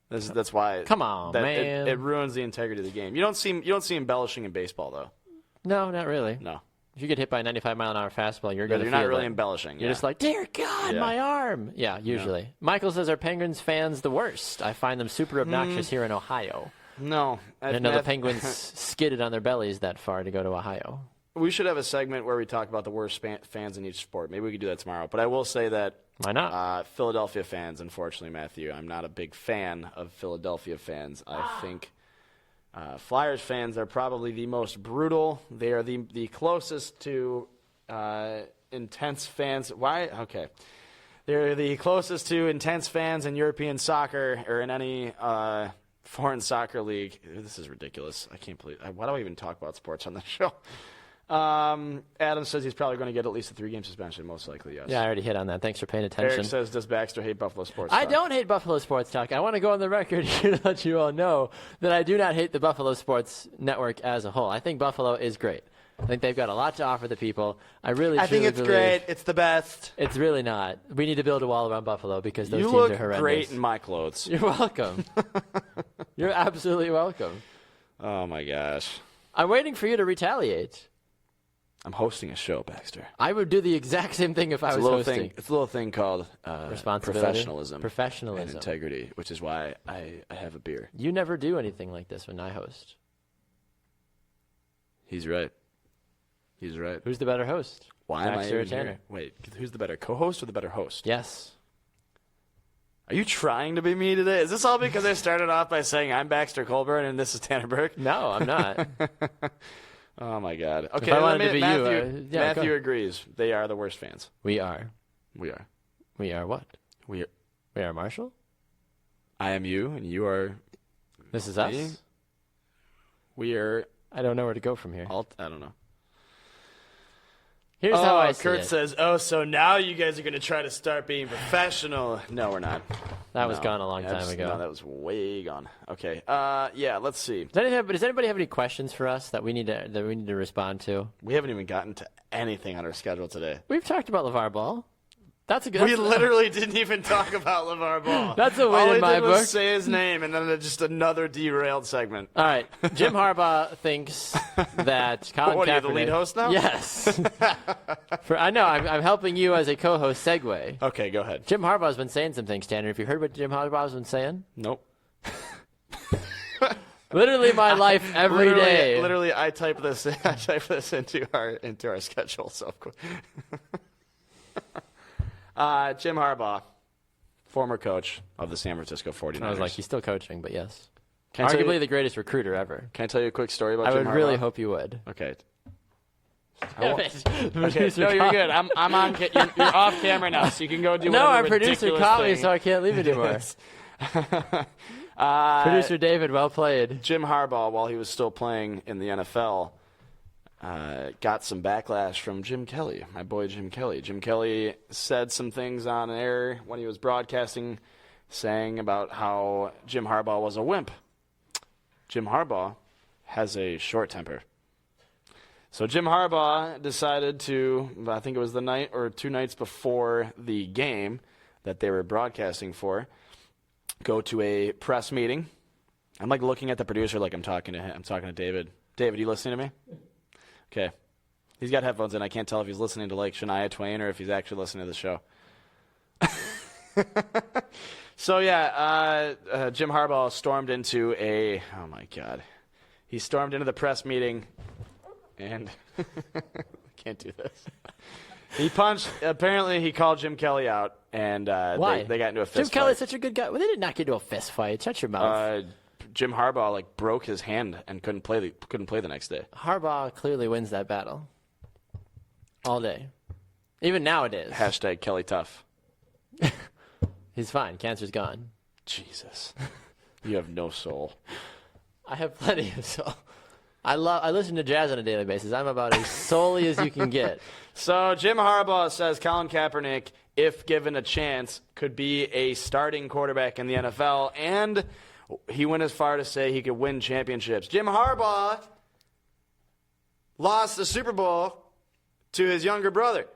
That's why. Come on, man. It ruins the integrity of the game. You don't see embellishing in baseball though. No, not really. No. If you get hit by a 95-mile-an-hour fastball, you're going to feel not really it. embellishing. You're just like, dear God, my arm. Yeah, usually. Yeah. Michael says, are Penguins fans the worst? I find them super obnoxious here in Ohio. No. I didn't know the Penguins skidded on their bellies that far to go to Ohio. We should have a segment where we talk about the worst fans in each sport. Maybe we could do that tomorrow. But I will say that why not? Philadelphia fans, unfortunately, Matthew, I'm not a big fan of Philadelphia fans. I think Flyers fans are probably the most brutal. They are the closest to intense fans. Why? Okay. They're the closest to intense fans in European soccer or in any foreign soccer league. This is ridiculous. I can't believe why do I even talk about sports on this show? Adam says he's probably going to get at least a 3-game suspension, most likely, yes. Yeah, I already hit on that. Thanks for paying attention. Eric says, does Baxter hate Buffalo sports talk? I don't hate Buffalo sports talk. I want to go on the record here to let you all know that I do not hate the Buffalo Sports Network as a whole. I think Buffalo is great. I think they've got a lot to offer the people. I think it's great. It's the best. It's really not. We need to build a wall around Buffalo because those teams are horrendous. You look great in my clothes. You're welcome. You're absolutely welcome. Oh, my gosh. I'm waiting for you to retaliate. I'm hosting a show, Baxter. I would do the exact same thing if I was hosting. It's a little thing called professionalism and integrity, which is why I have a beer. You never do anything like this when I host. He's right. He's right. Who's the better host? Why Baxter am I or Tanner? here? Wait, who's the better co-host or the better host? Yes. Are you trying to be me today? Is this all because I started off by saying I'm Baxter Colburn and this is Tanner Burke? No, I'm not. Oh, my God. Okay, if I wanted to be Matthew agrees. They are the worst fans. We are. We are. We are what? We are Marshall? I am you, and you are... This is us? We are... I don't know where to go from here. I don't know. Here's how I see Kurt it. says, so now you guys are going to try to start being professional. No, we're not. That was gone a long time ago. No, that was way gone. Okay. Yeah, let's see. Does anybody have any questions for us that we need to respond to? We haven't even gotten to anything on our schedule today. We've talked about LeVar Ball. We literally didn't even talk about LeVar Ball. That's a win in my book. All he did was say his name, and then just another derailed segment. All right. Jim Harbaugh thinks that Colin Kaepernick... What, are you the lead host now? Yes. I know. I'm helping you as a co-host segue. Okay, go ahead. Jim Harbaugh's been saying some things, Tanner. Have you heard what Jim Harbaugh's been saying? Nope. Literally my life every day. Literally, I type this into our schedule. So of course. Jim Harbaugh, former coach of the San Francisco 49ers. I was like, he's still coaching, but yes. Arguably the greatest recruiter ever. Can I tell you a quick story about Jim Harbaugh? I would really hope you would. Okay. Okay. No, you're good. I'm on. You're off camera now, so you can go do whatever. No, our producer caught me, so I can't leave anymore. Producer David, well played. Jim Harbaugh, while he was still playing in the NFL, got some backlash from Jim Kelly, my boy Jim Kelly. Jim Kelly said some things on air when he was broadcasting, saying about how Jim Harbaugh was a wimp. Jim Harbaugh has a short temper. So Jim Harbaugh decided to, I think it was the night or 2 nights before the game that they were broadcasting for, go to a press meeting I'm like looking at the producer like I'm talking to him. I'm talking to David. David, you listening to me? Okay. He's got headphones in. I can't tell if he's listening to like Shania Twain or if he's actually listening to the show. So yeah, Jim Harbaugh stormed into oh my God. He stormed into the press meeting and I can't do this. Apparently he called Jim Kelly out and Why? They got into a fist Jim fight. Kelly's such a good guy. Well, they did not get into a fist fight. Shut your mouth. Jim Harbaugh like broke his hand and couldn't play the next day. Harbaugh clearly wins that battle all day, even nowadays. Hashtag Kelly tough. He's fine. Cancer's gone. Jesus, you have no soul. I have plenty of soul. I listen to jazz on a daily basis. I'm about as soul-y as you can get. So Jim Harbaugh says Colin Kaepernick, if given a chance, could be a starting quarterback in the NFL, and he went as far to say he could win championships. Jim Harbaugh lost the Super Bowl to his younger brother,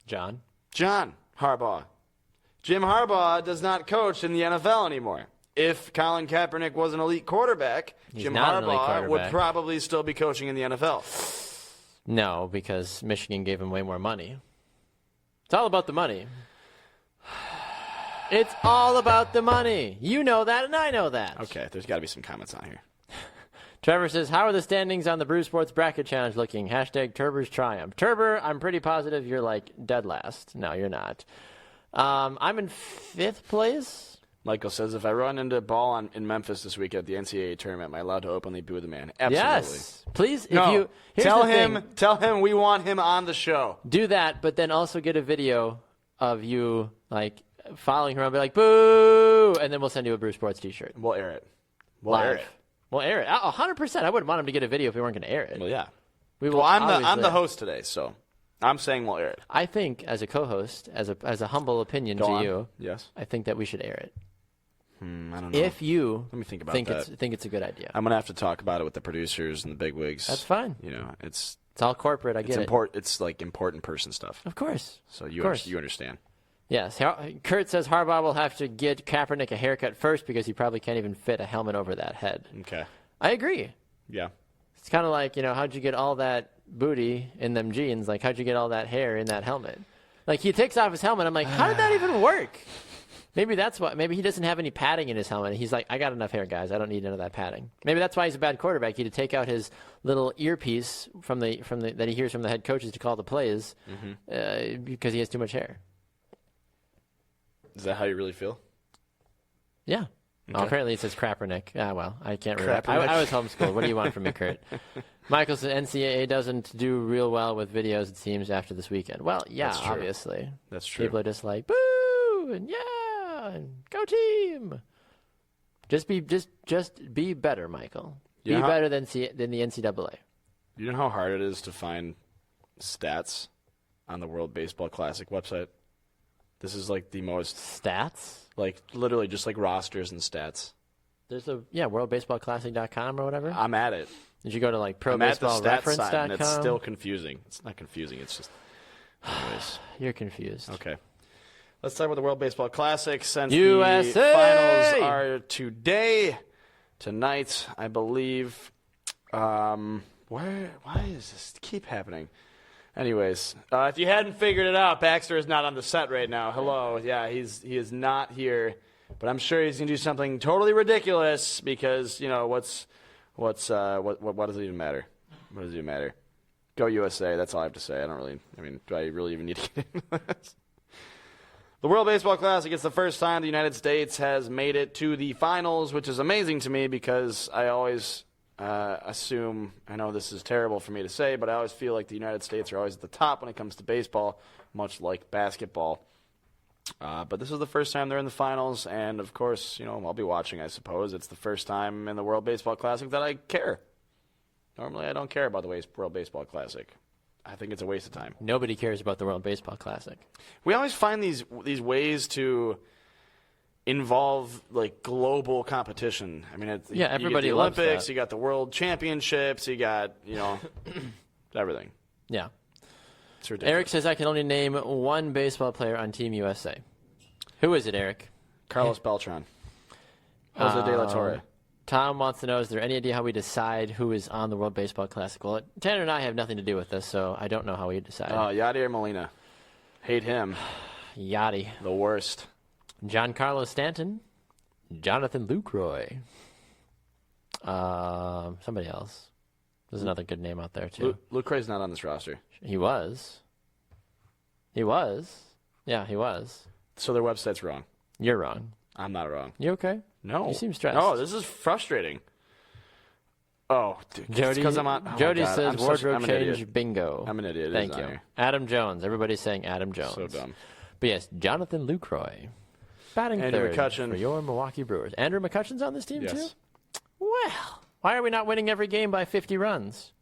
John Harbaugh. Jim Harbaugh does not coach in the NFL anymore. If Colin Kaepernick was an elite quarterback, Jim Harbaugh would probably still be coaching in the NFL. No, because Michigan gave him way more money. It's all about the money. It's all about the money. You know that, and I know that. Okay, there's got to be some comments on here. Trevor says, how are the standings on the Brew Sports Bracket Challenge looking? Hashtag Turber's Triumph. Turber, I'm pretty positive you're like dead last. No, you're not. I'm in 5th place. Michael says, if I run into ball in Memphis this week at the NCAA tournament, am I allowed to openly boo the man? Absolutely. Yes. Please, tell him we want him on the show. Do that, but then also get a video of you like following her and be like, boo, and then we'll send you a Brew Sports t-shirt. We'll air it. We'll air it. 100%. I wouldn't want him to get a video if we weren't going to air it. Well, yeah. I'm the host today, so I'm saying we'll air it. I think, as a co-host, as a humble opinion you, yes, I think that we should air it. I don't know. If you let me think about that. think it's a good idea. I'm gonna have to talk about it with the producers and the bigwigs. That's fine. You know, it's all corporate. I get it. It's like important person stuff. Of course. So you understand. Yes. Kurt says Harbaugh will have to get Kaepernick a haircut first because he probably can't even fit a helmet over that head. Okay. I agree. Yeah. It's kind of like, how'd you get all that booty in them jeans? Like, how'd you get all that hair in that helmet? Like, he takes off his helmet. I'm like, how did that even work? Maybe that's why. Maybe he doesn't have any padding in his helmet. He's like, I got enough hair, guys. I don't need none of that padding. Maybe that's why he's a bad quarterback. He had to take out his little earpiece that he hears from the head coaches to call the plays because he has too much hair. Is that how you really feel? Yeah. Okay. Oh, apparently it says Kaepernick. Ah, well, I can't read it. I was homeschooled. What do you want from me, Kurt? Michael says NCAA doesn't do real well with videos, it seems, after this weekend. Well, yeah, obviously. That's true. People are just like, boo, and yeah, and go team. Just be better, Michael. Be better than the NCAA. You know how hard it is to find stats on the World Baseball Classic website? This is like the most... Stats? Like, literally just like rosters and stats. There's worldbaseballclassic.com or whatever? I'm at it. Did you go to like probaseballreference.com? And it's still confusing. It's not confusing. It's just... Anyways. You're confused. Okay. Let's talk about the World Baseball Classic since USA! The finals are tonight, I believe. Why does this keep happening? Anyways, if you hadn't figured it out, Baxter is not on the set right now. Hello. Yeah, he is not here. But I'm sure he's going to do something totally ridiculous because, what does it even matter? What does it even matter? Go USA. That's all I have to say. Do I really even need to get into this? The World Baseball Classic, it's the first time the United States has made it to the finals, which is amazing to me because I always assume, I know this is terrible for me to say, but I always feel like the United States are always at the top when it comes to baseball, much like basketball. But this is the first time they're in the finals, and of course, I'll be watching, I suppose. It's the first time in the World Baseball Classic that I care. Normally, I don't care about the World Baseball Classic. I think it's a waste of time. Nobody cares about the World Baseball Classic. We always find these ways to involve like global competition. I mean, everybody you loves got the Olympics, that. you got the World Championships, you got everything. Yeah, it's ridiculous. Eric says I can only name one baseball player on Team USA. Who is it, Eric? Carlos Beltran. Jose De La Torre. Tom wants to know, is there any idea how we decide who is on the World Baseball Classic? Well, Tanner and I have nothing to do with this, so I don't know how we decide. Yadier Molina. Hate him. Yachty. The worst. Giancarlo Stanton. Jonathan Lucroy. Somebody else. There's another good name out there, too. Lucroy's not on this roster. He was. Yeah, he was. So their website's wrong. You're wrong. I'm not wrong. You okay? No. You seem stressed. No, this is frustrating. Oh, dude. Jody, Because I'm on. Jody says wardrobe I'm change idiot. bingo. I'm an idiot. Thank you. Adam Jones. Everybody's saying Adam Jones. So dumb. But yes, Jonathan Lucroy. Batting Andrew third McCutchen. for your Milwaukee Brewers. Andrew McCutchen's on this team, too? Yes. Well, why are we not winning every game by 50 runs?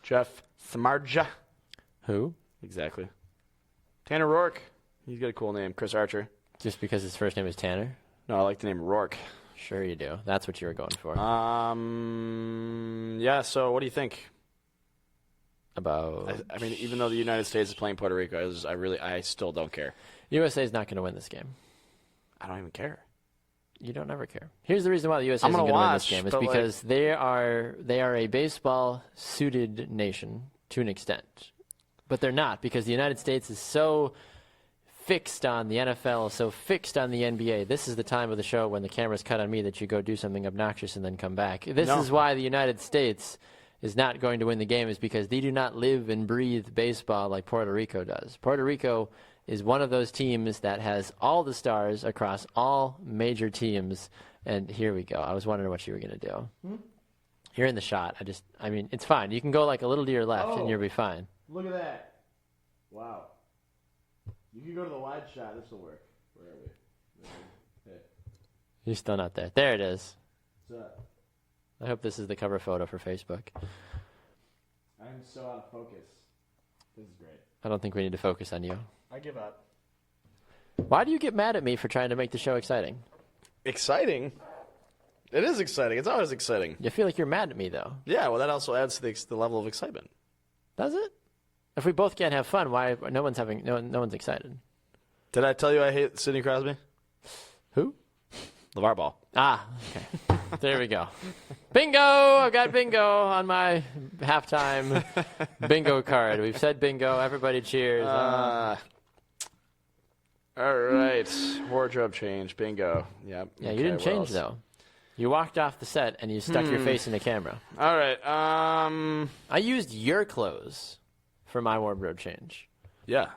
Jeff Samardzija. Who? Exactly. Tanner Rourke. He's got a cool name. Chris Archer. Just because his first name is Tanner? No, I like the name Rourke. Sure you do. That's what you were going for. Yeah, so what do you think? About... I mean, even though the United States is playing Puerto Rico, I still don't care. USA is not going to win this game. I don't even care. You don't ever care. Here's the reason why the USA I'm isn't gonna going to win this watch, game. Is but, because they are a baseball-suited nation to an extent. But they're not, because the United States is so fixed on the NFL, so fixed on the NBA. This is the time of the show when the cameras cut on me that you go do something obnoxious and then come back. This is why the United States is not going to win the game, is because they do not live and breathe baseball like Puerto Rico does. Puerto Rico is one of those teams that has all the stars across all major teams. And here we go. I was wondering what you were going to do. You're in the shot. I mean, it's fine. You can go like a little to your left and you'll be fine. Look at that. Wow. You can go to the wide shot. This will work. Where are we? You're still not there. There it is. What's up? I hope this is the cover photo for Facebook. I'm so out of focus. This is great. I don't think we need to focus on you. I give up. Why do you get mad at me for trying to make the show exciting? Exciting? It is exciting. It's always exciting. You feel like you're mad at me, though. Yeah, well, that also adds to the level of excitement. Does it? If we both can't have fun, why no one's excited? Did I tell you I hate Sidney Crosby? Who? LeVar Ball. Ah, okay. There we go. Bingo! I've got bingo on my halftime bingo card. We've said bingo. Everybody cheers. All right. Wardrobe change. Bingo. Yep. Yeah, Okay, you didn't what change, else? though. You walked off the set and you stuck your face in the camera. All right. I used your clothes for my wardrobe change. Yeah.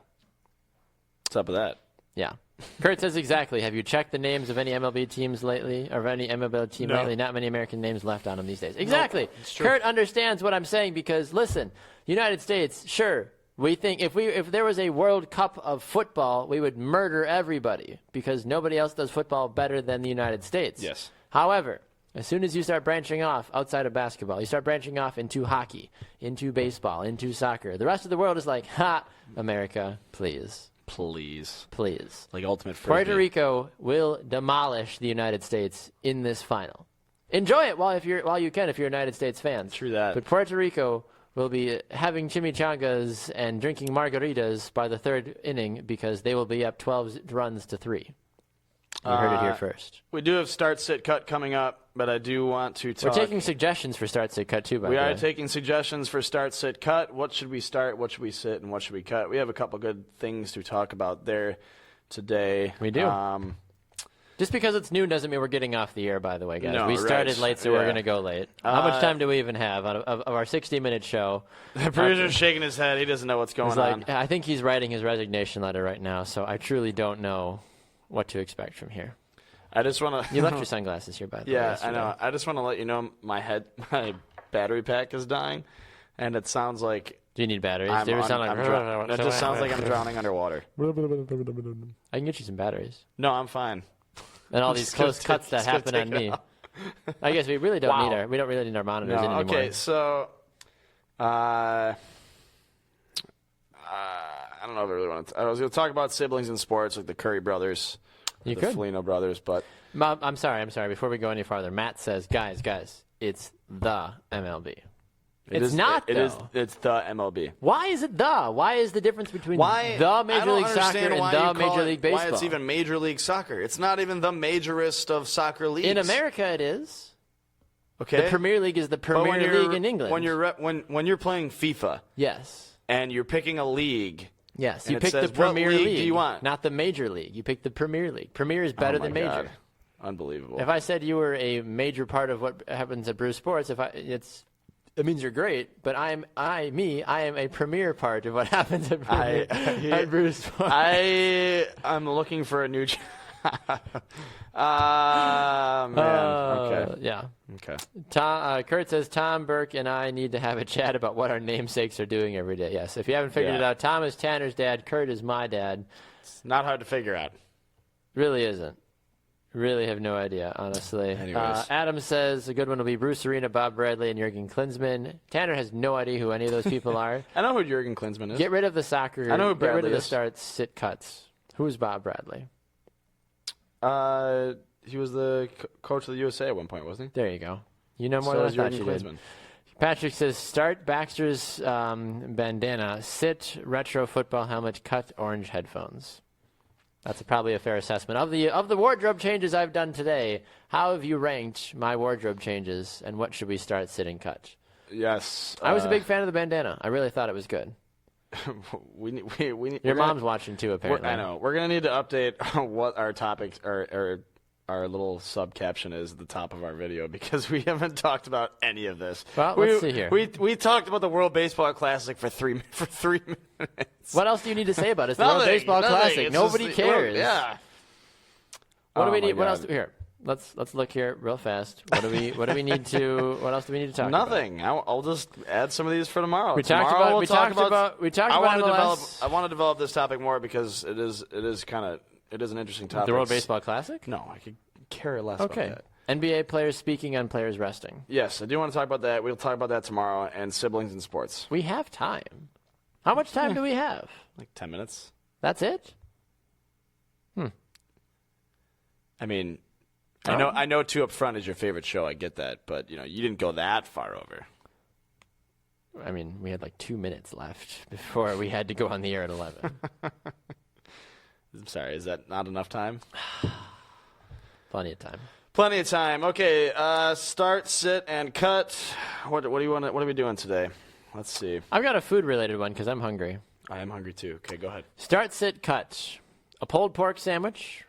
What's up with that? Yeah. Kurt says exactly. Have you checked the names of any MLB teams lately, or any MLB team No. lately? Not many American names left on them these days. Exactly. It's true. Kurt understands what I'm saying because, listen, United States, sure, we think if there was a World Cup of football, we would murder everybody because nobody else does football better than the United States. Yes. However, as soon as you start branching off outside of basketball, you start branching off into hockey, into baseball, into soccer, the rest of the world is like, ha, America, please. Please. Please. Like ultimate frisbee. Puerto Rico will demolish the United States in this final. Enjoy it while you can if you're United States fans. True that. But Puerto Rico will be having chimichangas and drinking margaritas by the third inning because they will be up 12 runs to 3. You heard it here first. We do have start, sit, cut coming up, but I do want to talk. We're taking suggestions for start, sit, cut too, by the way. We are taking suggestions for start, sit, cut. What should we start? What should we sit? And what should we cut? We have a couple good things to talk about there today. We do. Just because it's noon doesn't mean we're getting off the air, by the way, guys. No, we started right. late, so we're going to go late. How much time do we even have of our 60-minute show? The producer's shaking his head. He doesn't know what's going on. I think he's writing his resignation letter right now, so I truly don't know what to expect from here. I just want to. You left your sunglasses here, by the way. Yeah, I yesterday. know. I just want to let you know my battery pack is dying, and it sounds like Do you need batteries? I'm Do you ever un- sound I'm like... drown- It just sounds like I'm drowning underwater. I can get you some batteries. No, I'm fine. And all I'm these just gonna close cuts that just gonna happen on take it me. off. I guess we really don't Wow. we don't really need our monitors in No, anymore. okay, so I don't know if I really want to. I was going to talk about siblings in sports, like the Curry brothers, You the could. Foligno brothers, but Mom, I'm sorry. Before we go any farther, Matt says, guys, it's the MLB. It's not, though. It's the MLB. Why is it the? Why is the difference between Why the Major I don't League Soccer understand and why the you call Major it- League Baseball? Why it's even Major League Soccer? It's not even the majorest of soccer leagues. In America, it is. Okay. The Premier League is the Premier League in England. When you're playing FIFA, yes, and you're picking a league, yes, and you it pick says, the Premier what League. league do you want? Not the Major League. You pick the Premier League. Premier is better than Major. God. Unbelievable. If I said you were a major part of what happens at Bruce Sports, it means you're great, but I am a premier part of what happens at Bruce Sports. I'm looking for a new job. Man. Okay. Yeah. Okay. Kurt says, Tom, Burke, and I need to have a chat about what our namesakes are doing every day. Yes, if you haven't figured it out, Tom is Tanner's dad, Kurt is my dad. It's not hard to figure out. Really isn't. Really have no idea, honestly. Adam says a good one will be Bruce Arena, Bob Bradley, and Jurgen Klinsmann. Tanner has no idea who any of those people are. I know who Jurgen Klinsmann is. Get rid of the soccer. I know who Bradley Get rid of the is. starts, sit, cuts. Who's Bob Bradley? He was the coach of the USA at one point, wasn't he? There you go. You know more So than I is thought Jurgen you did. Klinsmann. Patrick says, start Baxter's bandana, sit, retro football helmet, cut, orange headphones. That's probably a fair assessment. Of the wardrobe changes I've done today, how have you ranked my wardrobe changes, and what should we start, sit, and cut? Yes. I was a big fan of the bandana. I really thought it was good. we need, Your mom's watching too, apparently. I know. We're going to need to update what our topics or our little sub caption is at the top of our video because we haven't talked about any of this. Well, let's see here. We talked about the World Baseball Classic for 3 minutes. What else do you need to say about it? It's the World Baseball Classic. It's Nobody just cares. Yeah. What do we my need? What God. else? Here, let's look here real fast. What do we need to? What else do we need to talk about? Nothing. I'll just add some of these for tomorrow. We talked Tomorrow about MLS. I want to develop this topic more because it is an interesting topic. The World Baseball Classic? No, I could care less Okay. about that. NBA players speaking on players resting. Yes, I do want to talk about that. We'll talk about that tomorrow and siblings in sports. We have time. How much time do we have? Like 10 minutes. That's it? I mean, I know 2 Up Front is your favorite show. I get that, but you didn't go that far over. I mean, we had like 2 minutes left before we had to go on the air at 11. I'm sorry, is that not enough time? Plenty of time. Plenty of time. Okay, start, sit, and cut. What do you want? What are we doing today? Let's see. I've got a food-related one because I'm hungry. I am hungry too. Okay, go ahead. Start, sit, cut. A pulled pork sandwich,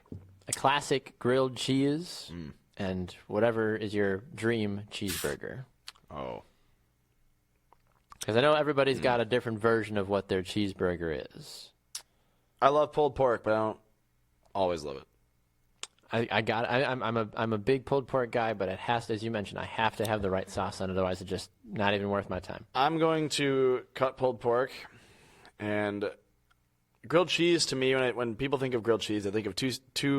a classic grilled cheese, and whatever is your dream cheeseburger. Oh. Because I know everybody's got a different version of what their cheeseburger is. I love pulled pork, but I don't always love it. I'm a big pulled pork guy, but it has to, as you mentioned, I have to have the right sauce on it, otherwise it's just not even worth my time. I'm going to cut pulled pork and grilled cheese. To me, when people think of grilled cheese, they think of two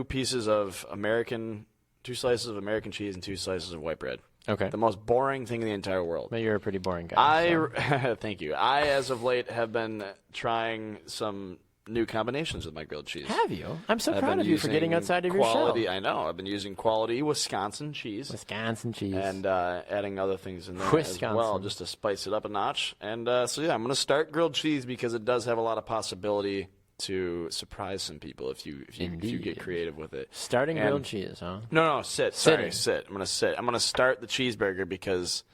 slices of American cheese and 2 slices of white bread. Okay. The most boring thing in the entire world. But you're a pretty boring guy. Thank you. I, as of late, have been trying some new combinations with my grilled cheese. Have you? I'm so I've proud been of you for getting using outside of quality, your shell. I know. I've been using quality Wisconsin cheese. Wisconsin cheese. And adding other things in there Wisconsin. as well, just to spice it up a notch. And I'm going to start grilled cheese because it does have a lot of possibility to surprise some people if you get creative with it. Starting grilled cheese, huh? No, sit. Sitting. Sorry, sit. I'm going to sit. I'm going to start the cheeseburger because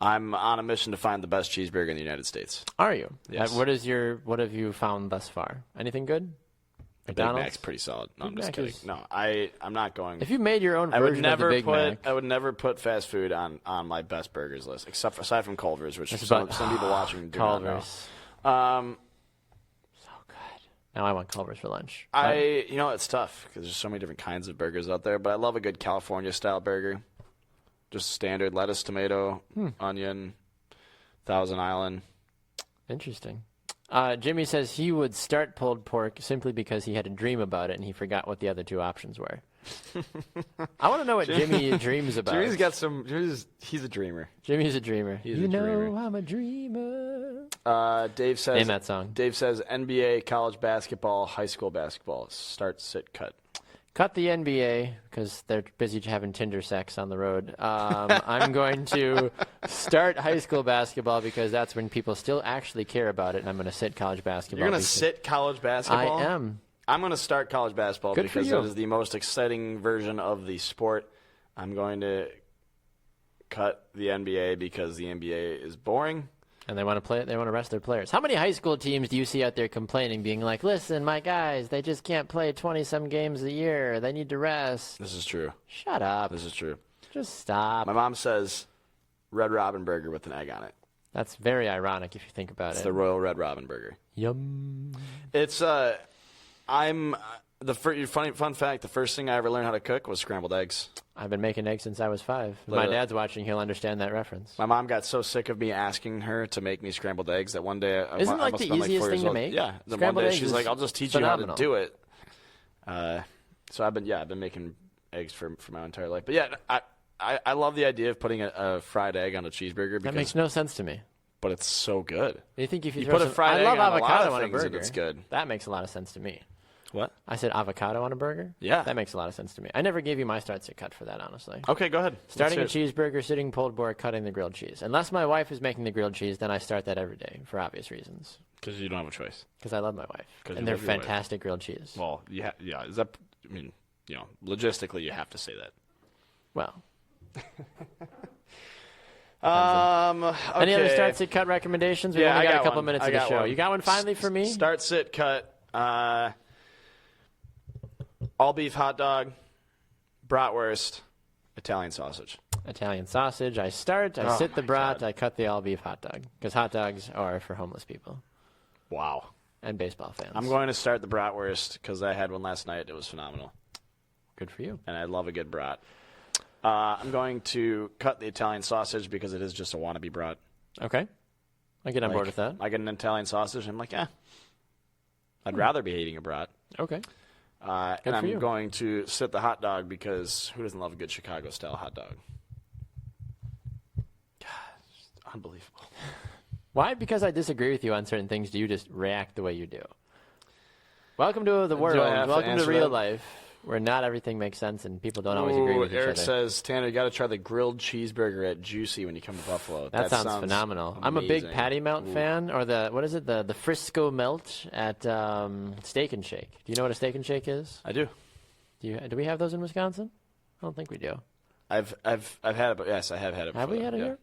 I'm on a mission to find the best cheeseburger in the United States. Are you? Yes. What have you found thus far? Anything good? Big McDonald's? Mac's pretty solid. No, I'm Big just Mac kidding. is- No, I'm not going. If you made your own version of the Big Mac, I would never put fast food on my best burgers list, aside from Culver's, which It's some about- people watching do Culver's. not know. So good. Now I want Culver's for lunch. It's tough because there's so many different kinds of burgers out there, but I love a good California style burger. Just standard lettuce, tomato, onion, Thousand Island. Interesting. Jimmy says he would start pulled pork simply because he had a dream about it and he forgot what the other 2 options were. I want to know what Jimmy dreams about. Jimmy's got some. He's a dreamer. Jimmy's a dreamer. He's a dreamer. I'm a dreamer. Dave says. Name that song. Dave says NBA, college basketball, high school basketball. Start, sit, cut. Cut the NBA because they're busy having Tinder sex on the road. I'm going to start high school basketball because that's when people still actually care about it, and I'm going to sit college basketball. You're going to sit college basketball? I am. I'm going to start college basketball Good for because you. it is the most exciting version of the sport. I'm going to cut the NBA because the NBA is boring. And they want to play. They want to rest their players. How many high school teams do you see out there complaining, being like, "Listen, my guys, they just can't play 20-some games a year. They need to rest." This is true. Shut up. This is true. Just stop. My mom says Red Robin burger with an egg on it. That's very ironic if you think about It's it. the Royal Red Robin burger. Yum. It's fun fact. The first thing I ever learned how to cook was scrambled eggs. I've been making eggs since I was 5. If my dad's watching, he'll understand that reference. My mom got so sick of me asking her to make me scrambled eggs that one day Isn't it like the easiest thing to make? Yeah. Then Scrambled one day eggs she's is like, "I'll just teach phenomenal. you how to do it." So I've been making eggs for my entire life. But yeah, I love the idea of putting a fried egg on a cheeseburger. That makes no sense to me. But it's so good. You think if you put a fried egg I love on a lot avocado of on a things and burger. it's good. That makes a lot of sense to me. What? I said avocado on a burger? Yeah. That makes a lot of sense to me. I never gave you my start sit cut for that, honestly. Okay, go ahead. Starting a cheeseburger, sitting pulled board, cutting the grilled cheese. Unless my wife is making the grilled cheese, then I start that every day for obvious reasons. Because you don't have a choice. Because I love my wife. 'Cause And you they're love your wife. fantastic grilled cheese. Well, yeah. Is that? I mean, logistically, you have to say that. Well. Okay. Any other start sit cut recommendations? We've only got a couple minutes of the show. One. You got one finally for me? Start sit cut. All beef hot dog, bratwurst, Italian sausage. Italian sausage. I sit the brat, I cut the all beef hot dog. Because hot dogs are for homeless people. Wow. And baseball fans. I'm going to start the bratwurst because I had one last night. It was phenomenal. Good for you. And I love a good brat. I'm going to cut the Italian sausage because it is just a wannabe brat. Okay. I get on board with that. I get an Italian sausage, and I'm like, I'd rather be eating a brat. Okay. And I'm going to sit the hot dog because who doesn't love a good Chicago-style hot dog? God, it's unbelievable. Why? Because I disagree with you on certain things, do you just react the way you do? Welcome to the world. Welcome to real life, where not everything makes sense and people don't always agree with each Eric other. says, Tanner, you got to try the grilled cheeseburger at Juicy when you come to Buffalo. That sounds phenomenal. Amazing. I'm a big Patty Melt fan, or the Frisco Melt at Steak and Shake. Do you know what a Steak and Shake is? I do. Do we have those in Wisconsin? I don't think we do. I've had it, but yes, I have had it before. Have we had it here?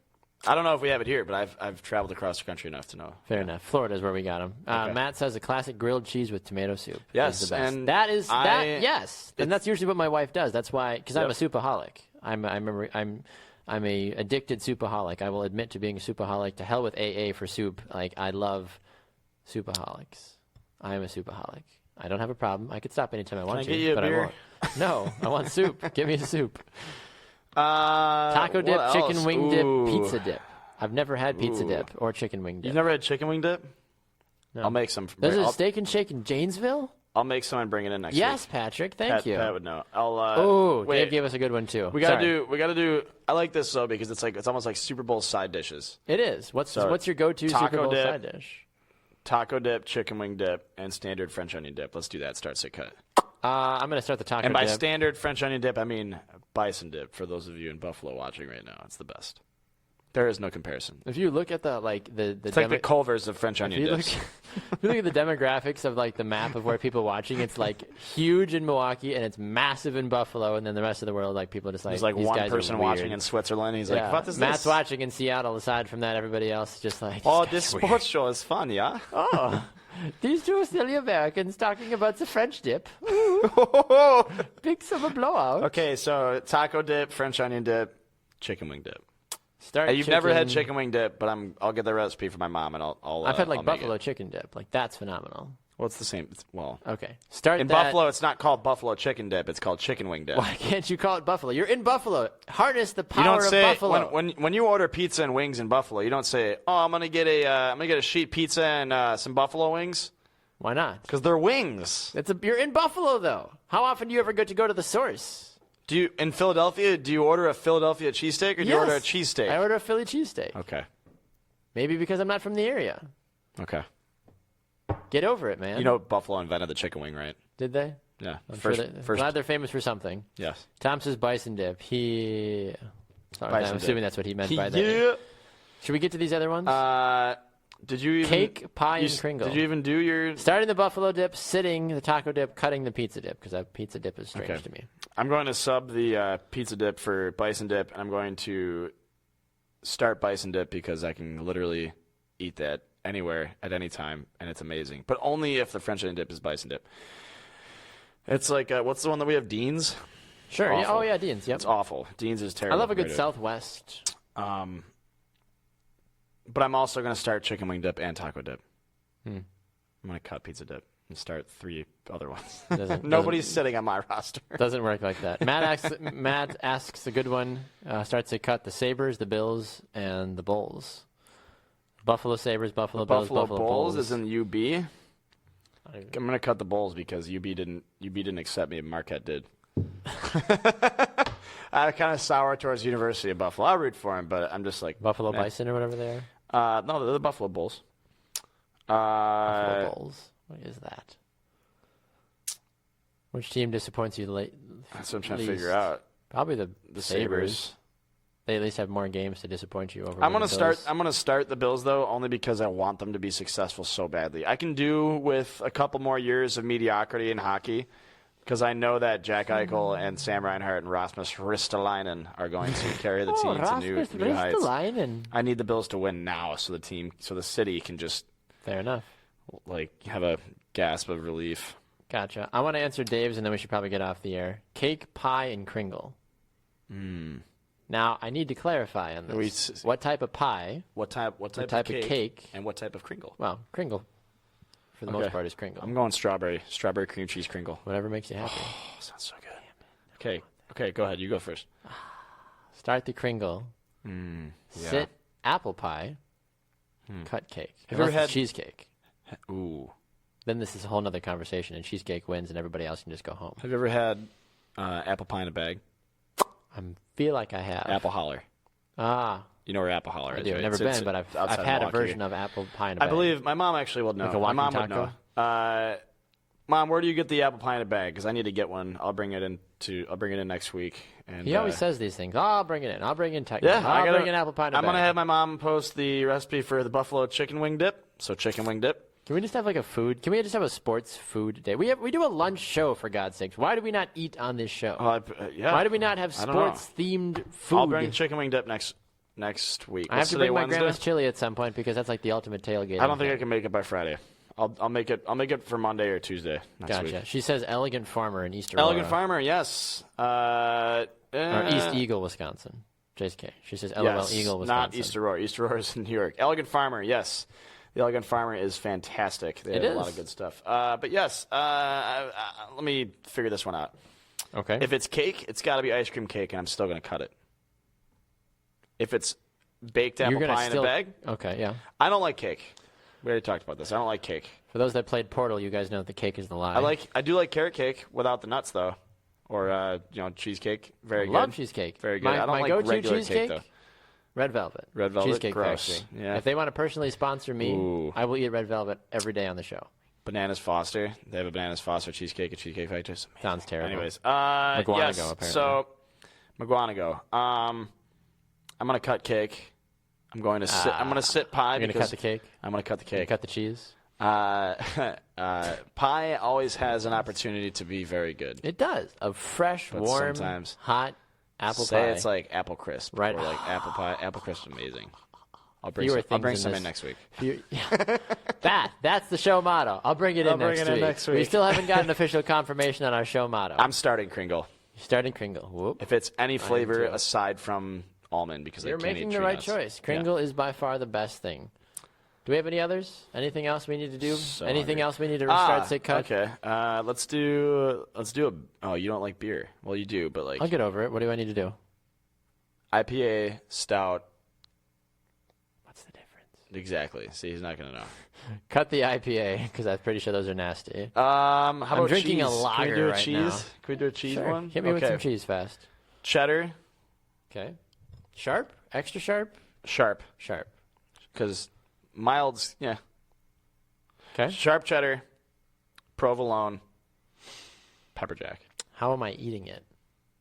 I don't know if we have it here, but I've traveled across the country enough to know. Fair enough. Florida is where we got them. Okay. Matt says a classic grilled cheese with tomato soup. Yes, is the best. and yes, and that's usually what my wife does. That's why, because I'm a soupaholic. I'm a addicted soupaholic. I will admit to being a soupaholic. To hell with AA for soup. Like, I love soupaholics. I am a soupaholic. I don't have a problem. I could stop anytime I want Can I get you a but beer? I won't. No, I want soup. Give me a soup. Taco dip, what chicken else? wing dip, Ooh. pizza dip. I've never had pizza dip or chicken wing dip. You've never had chicken wing dip? No. I'll make some. There's a Steak and Shake in Janesville? I'll make some and bring it in next Yes, week. Patrick. Thank you. Pat would know. Dave gave us a good one too. We gotta do. I like this though because it's almost like Super Bowl side dishes. It is. What's your go-to taco Super Bowl dip, side dish? Taco dip, chicken wing dip, and standard French onion dip. Let's do that. Start sit cut. I'm gonna start the taco And by dip. standard French onion dip, I mean bison dip. For those of you in Buffalo watching right now, it's the best. There is no comparison. If you look at the It's like the Culvers of French onion dips. If you look at the demographics of like the map of where people watching, it's like huge in Milwaukee and it's massive in Buffalo, and then the rest of the world, like people just like There's like these one guys person are weird. watching in Switzerland. He's like, "What is Matt's this?" watching in Seattle. Aside from that, everybody else is just like, Oh, "These this guys are sports show is fun, yeah. weird." These two silly Americans talking about the French dip. Big summer blowout. Okay, so taco dip, French onion dip, chicken wing dip. You've Start never had chicken wing dip, but I'll get the recipe from my mom and I'll I've had I'll like make buffalo it. chicken dip. Like that's phenomenal. Well, it's the same. Well, Okay. Start in that. Buffalo, it's not called buffalo chicken dip. It's called chicken wing dip. Why can't you call it Buffalo? You're in Buffalo. Harness the power You don't of say Buffalo. when you order pizza and wings in Buffalo. You don't say, "Oh, I'm gonna get a sheet pizza and some buffalo wings," Why not? because they're wings. You're in Buffalo though. How often do you ever get to go to the source? Do you in Philadelphia? Do you order a Philadelphia cheesesteak or do you order a cheesesteak? I order a Philly cheesesteak. Okay. Maybe because I'm not from the area. Okay. Get over it, man. You know, Buffalo invented the chicken wing, right? Did they? Yeah. I'm First. glad they're famous for something. Yes. Tom says bison dip. Sorry, Bison I'm assuming dip. that's what he meant by that. Yeah. Should we get to these other ones? Did you even Cake, pie, and Kringle. Did you even do your? Starting the buffalo dip, sitting the taco dip, cutting the pizza dip, because that pizza dip is strange to me. I'm going to sub the pizza dip for bison dip, and I'm going to start bison dip because I can literally eat that anywhere at any time, and it's amazing. But only if the French onion dip is bison dip. It's like, what's the one that we have? Dean's? Sure. Yeah. Oh, yeah, Dean's. Yep. It's awful. Dean's is terrible. I love a good Southwest. But I'm also going to start chicken wing dip and taco dip. I'm going to cut pizza dip and start 3 other ones. Nobody's sitting on my roster. Doesn't work like that. Matt asks a good one. Starts to cut the Sabres, the Bills, and the Bulls. Buffalo Sabres, Buffalo Bills, Buffalo Bulls is in UB. I'm going to cut the Bulls because UB didn't accept me, and Marquette did. I'm kind of sour towards University of Buffalo. I'll root for him, but I'm just like Buffalo Bison or whatever they are. No, they're the Buffalo Bulls. Buffalo Bulls. What is that? Which team disappoints you late? That's what I'm trying to figure out. Probably the Sabres. They at least have more games to disappoint you over. I'm gonna start the Bills though, only because I want them to be successful so badly. I can do with a couple more years of mediocrity in hockey, because I know that Jack Eichel and Sam Reinhart and Rasmus Ristolainen are going to carry the team to new heights. I need the Bills to win now, so the city can just fair enough, like have a gasp of relief. Gotcha. I want to answer Dave's, and then we should probably get off the air. Cake, pie, and Kringle. Now, I need to clarify on this. What type of pie? What type of cake? And what type of Kringle? Well, Kringle. For the most part, is Kringle. I'm going strawberry cream cheese Kringle. Whatever makes you happy. Oh, sounds so good. Okay, go ahead. You go first. Start the Kringle. Sit apple pie. Cut cake. Have you ever had cheesecake? Ooh. Then this is a whole nother conversation, and cheesecake wins, and everybody else can just go home. Have you ever had apple pie in a bag? I feel like I have. Apple Holler. You know where Apple Holler is, I do. right? I've never been, but I've had a version of apple pie in a bag. I believe my mom actually will know. Like a my mom taco? would know. Mom, where do you get the apple pie in a bag? Because I need to get one. I'll bring it in next week. And he always says these things. Oh, I'll bring it in. I'll bring in taco. Yeah, I'll bring in apple pie in a bag. I'm gonna have my mom post the recipe for the buffalo chicken wing dip. So chicken wing dip. Can we just have like a food? Can we just have a sports food day? We do a lunch show, for God's sakes. Why do we not eat on this show? Why do we not have sports themed food? I'll bring chicken wing dip next week. I have to bring my grandma's chili at some point because that's like the ultimate tailgate. I don't think I can make it by Friday. I'll make it for Monday or Tuesday next week. Gotcha. She says Elegant Farmer in East Aurora. Elegant Farmer, yes. Or East Eagle, Wisconsin. JK. She says LOL Eagle, Wisconsin. Not East Aurora. East Aurora is in New York. Elegant Farmer, yes. The Elegant Farmer is fantastic. They have a lot of good stuff. But yes, let me figure this one out. Okay. If it's cake, it's got to be ice cream cake, and I'm still going to cut it. If it's baked apple pie in a bag. Okay, yeah. I don't like cake. We already talked about this. I don't like cake. For those that played Portal, you guys know that the cake is the lie. I do like carrot cake without the nuts, though. Or, cheesecake. Very good. Love cheesecake. Very good. I don't like go-to regular cheesecake, cake, though. Red Velvet. Red Velvet? Cheesecake Gross. Factory. Yeah. If they want to personally sponsor me, I will eat Red Velvet every day on the show. Bananas Foster. They have a Bananas Foster cheesecake at Cheesecake Factory. Sounds terrible. Anyways. McGuanago, yes, apparently. So, McGuanago. I'm going to cut cake. I'm going to sit pie. You're going to cut the cake? I'm going to cut the cake. Cut the cheese? Pie always has an opportunity to be very good. It does. A fresh, warm, hot apple pie. Say it's like apple crisp. Right. Or like apple pie. Apple crisp is amazing. I'll bring some in next week. That's the show motto. I'll bring it in next week. We still haven't gotten official confirmation on our show motto. I'm starting Kringle. You're starting Kringle. Whoop. If it's any flavor aside from almond, because you're making the right choice. Kringle is by far the best thing. Do we have any others? Anything else we need to do? Anything else we need to start, sit, cut? Okay. Let's do a. Oh, you don't like beer? Well, you do, but like. I'll get over it. What do I need to do? IPA, stout. What's the difference? Exactly. See, he's not gonna know. Cut the IPA because I'm pretty sure those are nasty. How about I'm drinking cheese? a lager Can we do a right cheese? now. Can we do a cheese one? Hit me with some cheese fast. Cheddar. Okay. Sharp? Extra sharp? Sharp. Because Mild's, yeah. Okay. Sharp cheddar, provolone, pepper jack. How am I eating it?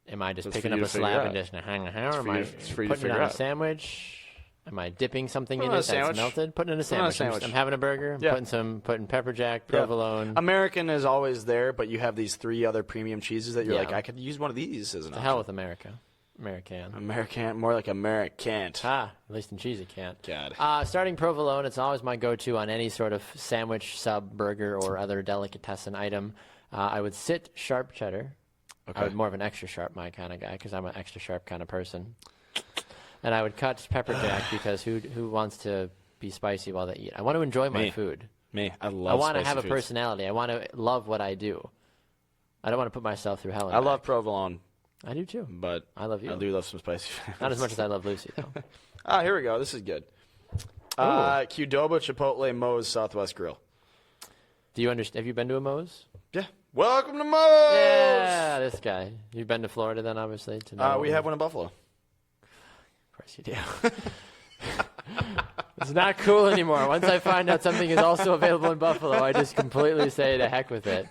Am I just picking up a slab and just hang? Or am I putting it on a sandwich? Am I dipping something in it that's melted? Putting it in a sandwich. I'm having a burger. I'm putting pepper jack, provolone. American is always there, but you have these 3 other premium cheeses that you're like, I could use one of these as an option. The hell with America. American. More like Americant. At least in cheese it can't. God. Starting provolone, it's always my go-to on any sort of sandwich, sub, burger, or other delicatessen item. I would sit sharp cheddar. Okay. I would more of an extra sharp my kind of guy because I'm an extra sharp kind of person. And I would cut pepper jack because who wants to be spicy while they eat? I want to enjoy my food. Me. I want to have foods. a personality. I want to love what I do. I don't want to put myself through hell. I love provolone. I do too. But I love you. I do love some spicy food. Not as much as I love Lucy, though. Here we go. This is good. Qdoba Chipotle Moe's Southwest Grill. Do you understand? Have you been to a Moe's? Yeah. Welcome to Moe's! Yeah, this guy. You've been to Florida then, obviously? To know we have one in Buffalo. Of course you do. It's not cool anymore. Once I find out something is also available in Buffalo, I just completely say to heck with it.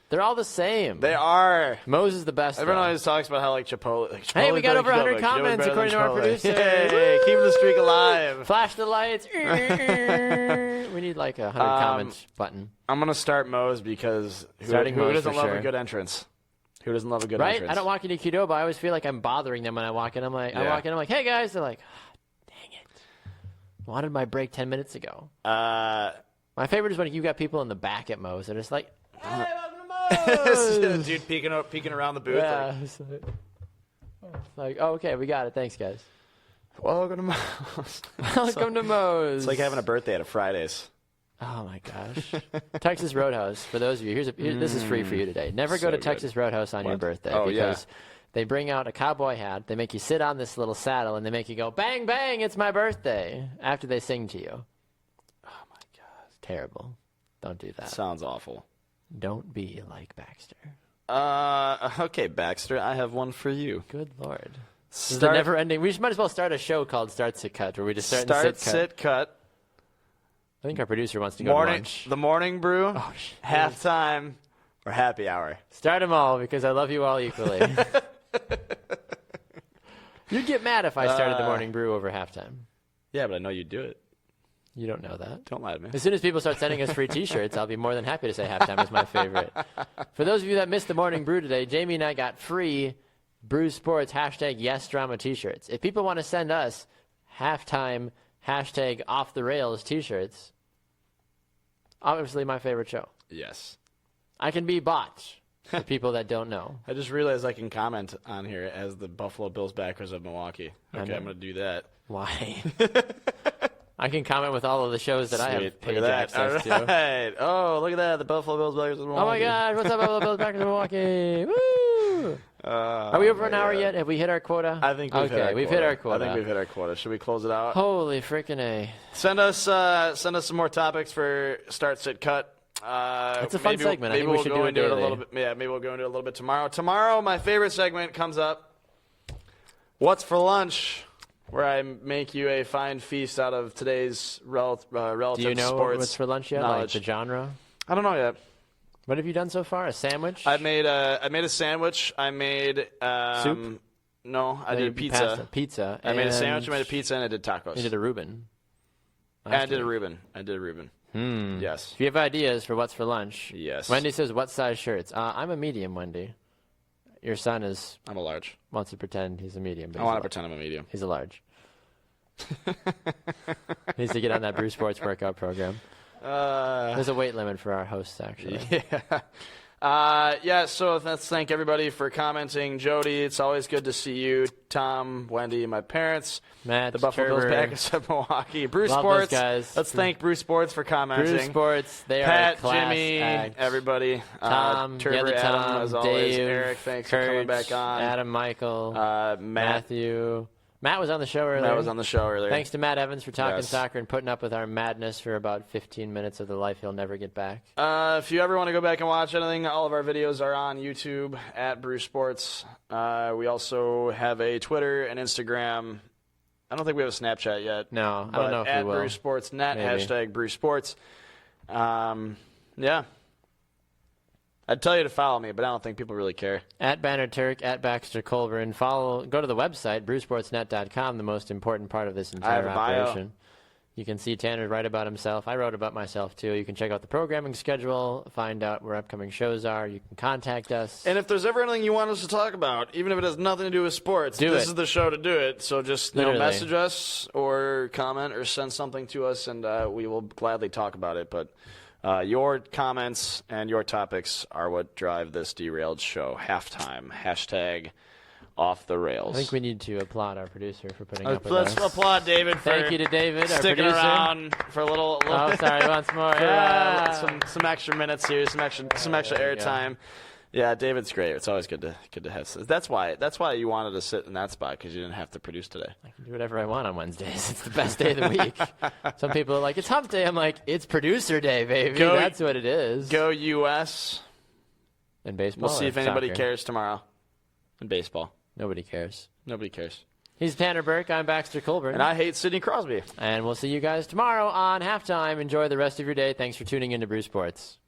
They're all the same. They are. Moe's is the best. Everyone always talks about how Chipotle. Hey, we got over 100 comments according to our producer. Yay, keeping the streak alive. Flash the lights. We need like a 100 comments button. I'm gonna start Moe's because who doesn't love a good entrance? Who doesn't love a good entrance? Right? I don't walk into Qdoba. I always feel like I'm bothering them when I walk in. I walk in. I'm like, hey guys. They're like, dang it. I wanted my break 10 minutes ago. My favorite is when you got people in the back at Moe's. They're just like, hey, welcome to Moe's. Dude peeking around the booth. Yeah. Like, oh, okay, we got it. Thanks, guys. Welcome to Moe's. Welcome to Moe's. It's like having a birthday at a Fridays. Oh my gosh. Texas Roadhouse. For those of you, this is free for you today. Never go to Texas Roadhouse on your birthday because they bring out a cowboy hat. They make you sit on this little saddle and they make you go bang bang. It's my birthday after they sing to you. Oh my god, terrible. Don't do that. Sounds awful. Don't be like Baxter. Okay, Baxter. I have one for you. Good lord. This is the never-ending. We might as well start a show called Start Sit Cut, where we just start and sit cut. I think our producer wants to go to lunch. The morning brew, halftime, or happy hour. Start them all because I love you all equally. You'd get mad if I started the morning brew over halftime. Yeah, but I know you'd do it. You don't know that. Don't lie to me. As soon as people start sending us free T-shirts, I'll be more than happy to say halftime is my favorite. For those of you that missed the morning brew today, Jamie and I got free Brew Sports #YesDrama T-shirts. If people want to send us halftime #OffTheRails T-shirts, obviously my favorite show. Yes. I can be bought for people that don't know. I just realized I can comment on here as the Buffalo Bills backers of Milwaukee. Okay, I'm going to do that. Why? I can comment with all of the shows that I have paid access to. Right. Oh, look at that. The Buffalo Bills backers of Milwaukee. Oh, my God. What's up, Buffalo Bills backers of Milwaukee? Woo! Are we over an hour yet? Have we hit our quota? I think we've hit our quota. We've hit our quota. I think we've hit our quota. Should we close it out? Holy freaking A. Send us some more topics for Start, Sit, Cut. It's a fun segment. I think we should do it daily. A little bit. Yeah, maybe we'll go into it a little bit tomorrow. Tomorrow, my favorite segment comes up. What's for lunch? Where I make you a fine feast out of today's relative sports. Do you know what's for lunch yet? Knowledge. Like the genre? I don't know yet. What have you done so far? A sandwich? I made a sandwich. I made soup. No, I did pizza. Pizza. I made a sandwich. I made a pizza, and I did tacos. You did a Reuben. I did a Reuben. Yes. If you have ideas for what's for lunch, yes. Wendy says, "What size shirts?" I'm a medium, Wendy. Your son is. I'm a large. Wants to pretend he's a medium. But I want to pretend I'm a medium. He's a large. Needs to get on that Brew Sports workout program. There's a weight limit for our hosts, actually. Yeah. So let's thank everybody for commenting. Jody, it's always good to see you. Tom, Wendy, my parents. Matt, the Buffalo Bills backers of Milwaukee. Brew Love Sports. Those guys. Let's thank Brew Sports for commenting. Brew Sports. They are Pat, a class Jimmy, act. everybody. Tom, Turber, the other Adam, Tom, as always. Dave, Eric, thanks Kurt, for coming back on. Adam, Michael, Matthew. Matt was on the show earlier. Matt was on the show earlier. Thanks to Matt Evans for talking soccer and putting up with our madness for about 15 minutes of the life he'll never get back. If you ever want to go back and watch anything, all of our videos are on YouTube at Brew Sports. We also have a Twitter and Instagram. I don't think we have a Snapchat yet. No, I don't know if we will. At Brew Sports Net, Maybe. #Brew Sports. Yeah. I'd tell you to follow me, but I don't think people really care. At Banner Turk, at Baxter Colburn. Go to the website, brewsportsnet.com, the most important part of this entire operation. You can see Tanner write about himself. I wrote about myself, too. You can check out the programming schedule, find out where upcoming shows are. You can contact us. And if there's ever anything you want us to talk about, even if it has nothing to do with sports, this is the show to do it. So just message us or comment or send something to us, and we will gladly talk about it. But your comments and your topics are what drive this derailed show. Halftime. # off the rails. I think we need to applaud our producer for putting up with Let's us. applaud David for Thank you to David, our sticking producer. around for a little Oh, sorry, once more. for, some extra minutes here, some extra airtime. Yeah, David's great. It's always good to have. That's why you wanted to sit in that spot, because you didn't have to produce today. I can do whatever I want on Wednesdays. It's the best day of the week. Some people are like, it's hump day. I'm like, it's producer day, baby. That's what it is. Go U.S. In baseball. We'll see if anybody soccer. cares tomorrow in baseball. Nobody cares. Nobody cares. He's Tanner Burke. I'm Baxter Colburn. And I hate Sidney Crosby. And we'll see you guys tomorrow on Halftime. Enjoy the rest of your day. Thanks for tuning in to Brew Sports.